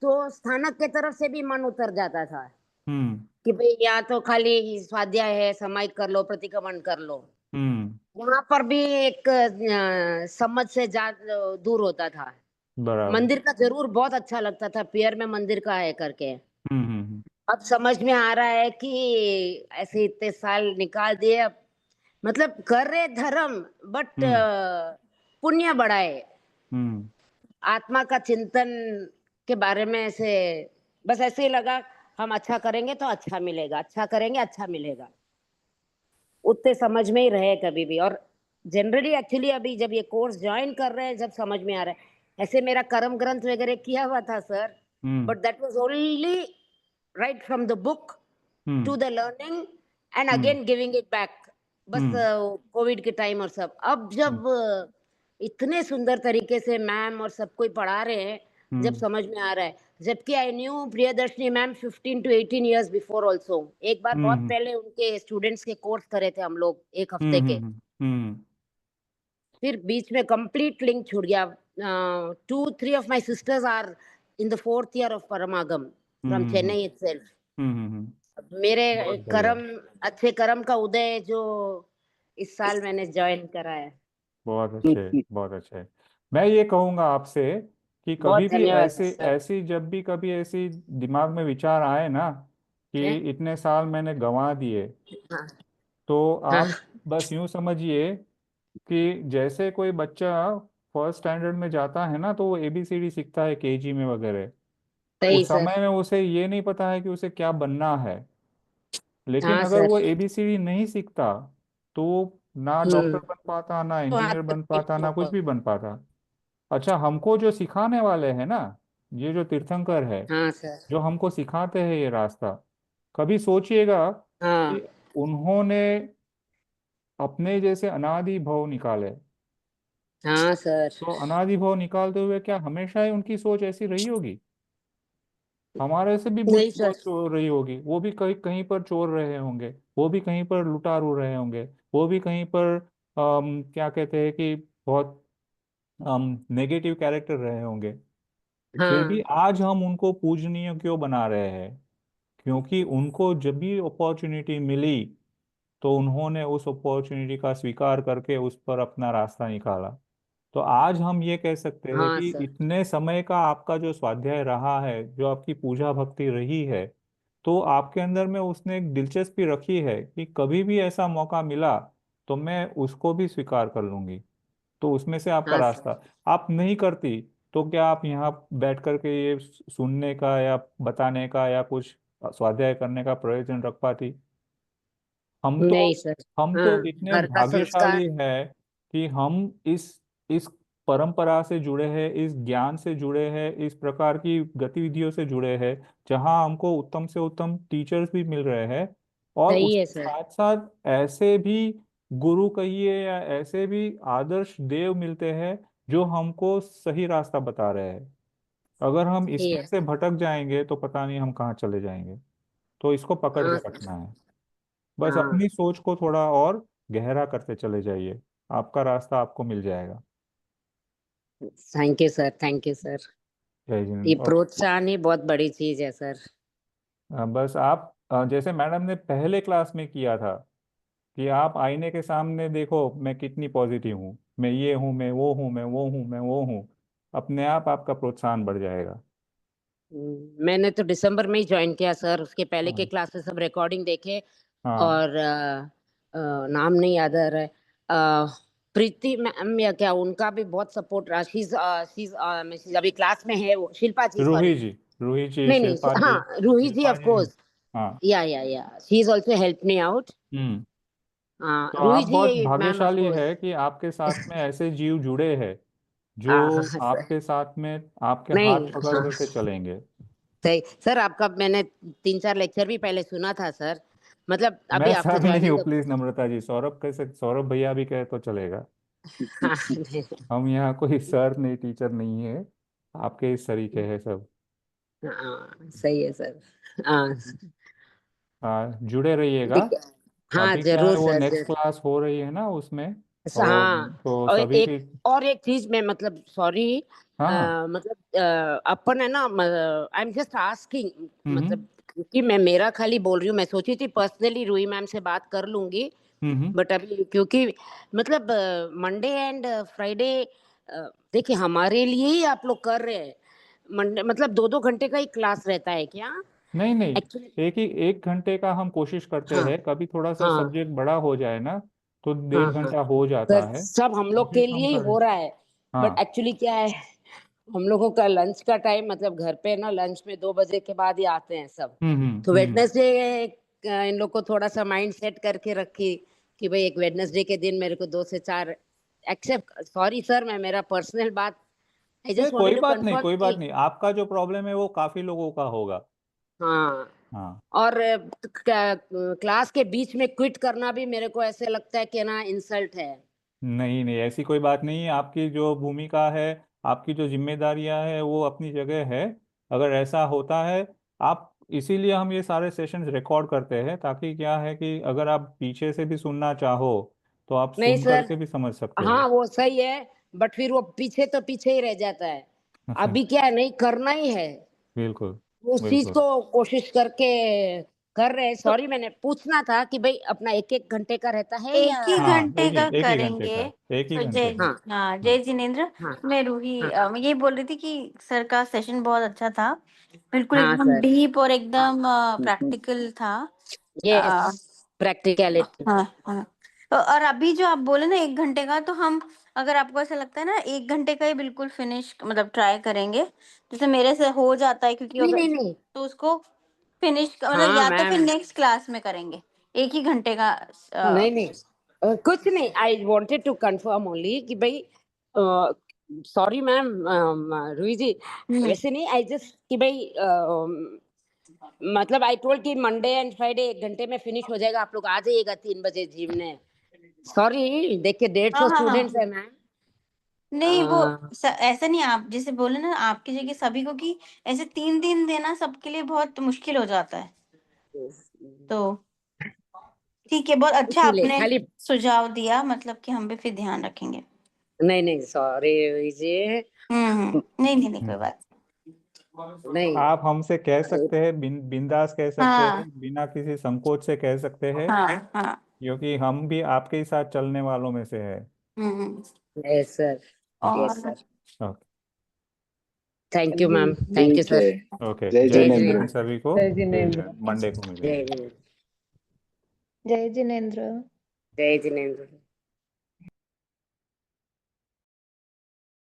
तो स्थानक के तरफ से भी मन उतर जाता था हम्म। कि भाई यहाँ तो खाली स्वाध्याय है, समाहित कर लो, प्रतिक्रमण कर लो। हम्म। वहां पर भी एक समझ से दूर होता था। बराबर। मंदिर का जरूर बहुत अच्छा लगता था, पियर में मंदिर का है करके। हम्म। हम्म। अब समझ में आ रहा है कि ऐसे इतने साल निकाल दिए, अब मतलब कर रहे धर्म, बट हम्म। पुण्य बढ़ाए, हम्म। आत्मा का चिंतन के बारे में ऐसे, बस ऐसे ही लगा हम अच्छा करेंगे तो अच्छा मिलेगा, अच्छा करेंगे अच्छा मिलेगा, उतने समझ में ही रहे कभी भी। और जनरली एक्चुअली अभी जब ये कोर्स ज्वाइन कर रहे हैं, जब समझ में आ रहा है, ऐसे मेरा कर्म ग्रंथ वगैरह किया हुआ था sir, hmm. But that was only right from the book hmm. To the learning and hmm. Again giving it back. बस हम्म। कोविड के टाइम और सब, अब हम्म। जब इतने सुंदर तरीके से मैम और सब कोई पढ़ा रहे हैं, जब हम्म। समझ में आ रहा है। जबकि I knew Priyadarshini ma'am 15 to 18 years before also. एक बार बहुत हम्म। पहले उनके स्टूडेंट्स के कोर्स करे थे हम लोग, एक हफ्ते हम्म। के। हम्म। हम्म। फिर बीच में कंप्लीट लिंक छूट गया। 2 3 of my sisters are in the fourth year of Paramagam from hmm. Chennai itself. हम्म। मेरे बहुत बढ़िया। कर्म, अच्छे कर्म का उदय जो इस साल मैंने ज्वाइन करा है। बहुत अच्छे, बहुत अच्छे। मैं ये कहूँगा आपसे कि बहुत कभी भी धन्यवाद ऐसी सर। ऐसी जब भी कभी ऐसी दिमाग में विचार आए ना कि हैं? इतने साल मैंने गंवा दिए, हाँ तो हाँ। आप बस यूं समझिए कि जैसे कोई बच्चा फर्स्ट स्टैंडर्ड में जाता है ना, तो वो एबीसीडी सीखता है केजी में वगैरह। सही उस सर। समय में उसे ये नहीं पता है कि उसे क्या बनना है। लेकिन हाँ अगर सर। वो एबीसीडी नहीं सीखता तो वो ना डॉक्टर हम्म। बन पाता, ना हाँ, इंजीनियर बन पाता, ना कुछ भी बन पाता। अच्छा, हमको जो सिखाने वाले हैं ना, ये जो तीर्थंकर है, हाँ सर। जो हमको सिखाते हैं ये रास्ता, कभी सोचिएगा हाँ कि उन्होंने अपने जैसे अनादि भव निकाले, हाँ सर। तो अनादि भव निकालते हुए क्या हमेशा ही उनकी सोच ऐसी रही होगी? हमारे से भी बुरी नहीं सर। सोच हो रही होगी, वो भी कहीं कहीं पर चोर रहे होंगे, वो भी कहीं पर लुटारू रहे होंगे, वो भी कहीं पर क्या कहते हैं कि बहुत नेगेटिव कैरेक्टर रहे होंगे। फिर भी हाँ आज हम उनको पूजनीय क्यों बना रहे हैं? क्योंकि उनको जब भी अपॉर्चुनिटी मिली तो उन्होंने उस अपॉर्चुनिटी का स्वीकार करके उस पर अपना रास्ता निकाला। तो आज हम ये कह सकते हैं हाँ कि सर। इतने समय का आपका जो स्वाध्याय रहा है, जो आपकी पूजा भक्ति रही है, तो आपके अंदर में उसने एक दिलचस्पी रखी है कि कभी भी ऐसा मौका मिला तो मैं उसको भी स्वीकार कर लूंगी। तो उसमें से आपका हाँ सर। रास्ता आप नहीं करती, तो क्या आप यहाँ बैठ करके ये सुनने का या बताने का या कुछ स्वाध्याय करने का प्रयोजन रख पाती? हम तो नहीं सर। हम तो हाँ, इतने घर का भाग्यशाली संस्कार। हैं कि हम इस परंपरा से जुड़े हैं, इस ज्ञान से जुड़े हैं, इस प्रकार की गतिविधियों से जुड़े हैं, जहां हमको उत्तम से उत्तम टीचर्स भी मिल रहे हैं, और सही है उसके सर। साथ साथ ऐसे भी गुरु कहिए या ऐसे भी आदर्श देव मिलते हैं जो हमको सही रास्ता बता रहे हैं। अगर हम सही इसमें है। से भटक जाएंगे तो पता नहीं हम कहाँ चले जाएंगे। तो इसको पकड़ के हाँ सर। रखना है। बस हाँ। अपनी सोच को थोड़ा और गहरा करते चले जाइए, आपका रास्ता आपको मिल जाएगा। Thank you sir, thank you sir. जय ये जिनेन्द्र। और प्रोत्साहन ही बहुत बड़ी चीज है सर। बस आप जैसे मैडम ने पहले क्लास में किया था कि आप आईने के सामने देखो मैं कितनी पॉजिटिव हूँ, मैं ये हूँ, मैं वो हूँ, मैं वो हूँ, मैं वो हूँ, अपने आप आपका प्रोत्साहन बढ़ जाएगा। मैंने तो दिसंबर में ही ज्वाइन किया सर, उसके पहले के हाँ क्लासेस सब रिकॉर्डिंग देखे। हाँ। और नाम नहीं याद आ रहा है। प्रीति मैम या क्या, उनका भी बहुत सपोर्ट रहा। शीज अभी क्लास में है, वो शिल्पा जी, रूही सॉरी। जी, रूही जी, नहीं नहीं, शिल्पा जी। हाँ रूही जी शिल्पा ऑफ जी। कोर्स। हाँ। Yeah she is also help me out. Hmm. हाँ, तो आप रूही बहुत जी मैम ऑफ भाग्यशाली कोर्स। है कि आपके साथ में ऐसे जीव जुड़े हैं जो हाँ सर। आपके साथ में आपके हाथ नहीं, पकड़ हाँ करके चलेंगे। सही सर। आपका मैंने 3-4 लेक्चर भी पहले सुना था सर। मतलब मैं अभी आफ्टर सर नहीं ज्वाइनिंग हूँ, द। प्लीज नम्रता जी, सौरभ कैसे, सौरभ भैया भी कहे तो चलेगा। हाँ नहीं, हम यहाँ कोई सर नहीं, टीचर नहीं है, आपके इस तरीके है सब। हाँ सही है सर। हाँ जुड़े रहिएगा। ठीक है। हाँ अभी क्या है, जरूर वो सर, नेक्स्ट जरूर। क्लास हो रही है ना उसमें, हाँ। तो और सभी एक की। और एक चीज में मतलब सॉरी, हाँ हाँ। मतलब अपन है ना, आई एम जस्ट आस्किंग, हम्म मतलब क्योंकि मैं मेरा खाली बोल रही हूँ। मैं सोची थी पर्सनली रूही मैम से बात कर लूंगी, हम्म। बट अभी क्योंकि मतलब मंडे एंड फ्राइडे, देखिए हमारे लिए ही आप लोग कर रहे हैं। मंडे मतलब 2-2 घंटे का ही क्लास रहता है क्या नहीं नहीं, एक्चुअली? एक घंटे का हम कोशिश करते हाँ हैं, कभी थोड़ा सा हाँ सब्जेक्ट बड़ा हो जाए ना तो हाँ। डेढ़ हाँ घंटा हो जाता सर, है, सब हम लोग के कोशिश हम लिए ही करें। हो रहा है। बट हाँ। एक्चुअली क्या है, हम लोगों का लंच का टाइम, मतलब घर पे ना लंच में 2 बजे के बाद ही आते हैं सब। तो हम्म। वेडनेसडे इन लोग को थोड़ा सा माइंड सेट करके रखी कि भाई एक वेडनेसडे के दिन मेरे को 2 से 4 एक्सेप्ट। सॉरी सर, मैं मेरा पर्सनल बात, आई नहीं, जस्ट कोई वांटेड टू बात नहीं, कंफर्म कोई बात कि नहीं, आपका जो प्रॉब्लम है वो काफी लोगों का होगा। हाँ। हाँ। और क्लास के बीच में क्विट करना भी मेरे को ऐसे लगता है कि ना इंसल्ट है। नहीं नहीं, ऐसी कोई बात नहीं है, आपकी जो भूमिका है, आपकी जो जिम्मेदारियां है वो अपनी जगह है। अगर ऐसा होता है, आप, इसीलिए हम ये सारे सेशंस रिकॉर्ड करते हैं, ताकि क्या है कि अगर आप पीछे से भी सुनना चाहो तो आप नहीं सुन सर, करके भी समझ सकते हो। हाँ वो सही है, बट फिर वो पीछे तो पीछे ही रह जाता है। अभी क्या है, नहीं करना ही है। बिल्कुल उस चीज बिल्कुल। को कोशिश करके कर रहे हैं। तो सॉरी, मैंने पूछना था कि भाई अपना 1-1 घंटे का रहता है या? एक ही हाँ, घंटे का एक ही घंटे करेंगे। का, एक ही तो घंटे का। जय, हाँ हाँ हाँ। जय जिनेन्द्र। हाँ मैं रूही, हाँ मैं ये बोल रही थी कि सर का सेशन बहुत अच्छा था, बिल्कुल हाँ एकदम सर। डीप और एकदम प्रैक्टिकल था। यस, अ, प्रैक्टिकलिटी। हाँ हाँ। और अभी जो आप बोले ना 1 घंटे का, तो हम, अगर आपको ऐसा लगता है ना 1 घंटे का ही बिल्कुल फिनिश, मतलब ट्राई करेंगे, जैसे मेरे से हो जाता है, क्योंकि नहीं अगर नहीं नहीं। तो उसको फिनिश मतलब, हाँ या तो फिर मैम, नेक्स्ट क्लास में करेंगे 1 ही घंटे का। नहीं नहीं, कुछ नहीं। I wanted to confirm only कि भाई सॉरी मैम, रूही जी, वैसे नहीं, आई जस्ट कि भाई मतलब आई टोल्ड कि मंडे एंड फ्राइडे 1 घंटे में फिनिश हो जाएगा, आप लोग आ जाइएगा 3 बजे जिम में। सॉरी, देखिए 150 हाँ, हाँ, हाँ। स्टूडेंट्स है मैम। नहीं वो ऐसा नहीं, आप जैसे बोले ना आपकी जगह सभी को, कि ऐसे 3 दिन देना सबके लिए बहुत मुश्किल हो जाता है। तो ठीक है, बहुत अच्छा इसीलिए आपने खाली, सुझाव दिया, मतलब कि हम भी फिर ध्यान रखेंगे। नहीं सॉरी जी, नहीं नहीं नहीं, कोई बात नहीं। आप हमसे कह सकते हैं, बिंदास कह सकते हाँ, हैं, बिना किसी संकोच से कह सकते हैं, हाँ, हाँ। क्योंकि हम भी आपके ही साथ चलने वालों में से है। यस सर, यस और sir, okay. Thank you ma'am, thank you ठीक सर। है। ओके, जय जय जय जिनेंद्र। जिनेंद्र सभी को। जय फिर जिनेंद्र। मंडे को मिलेंगे। जय जय जिनेंद्र। जय जिनेंद्र।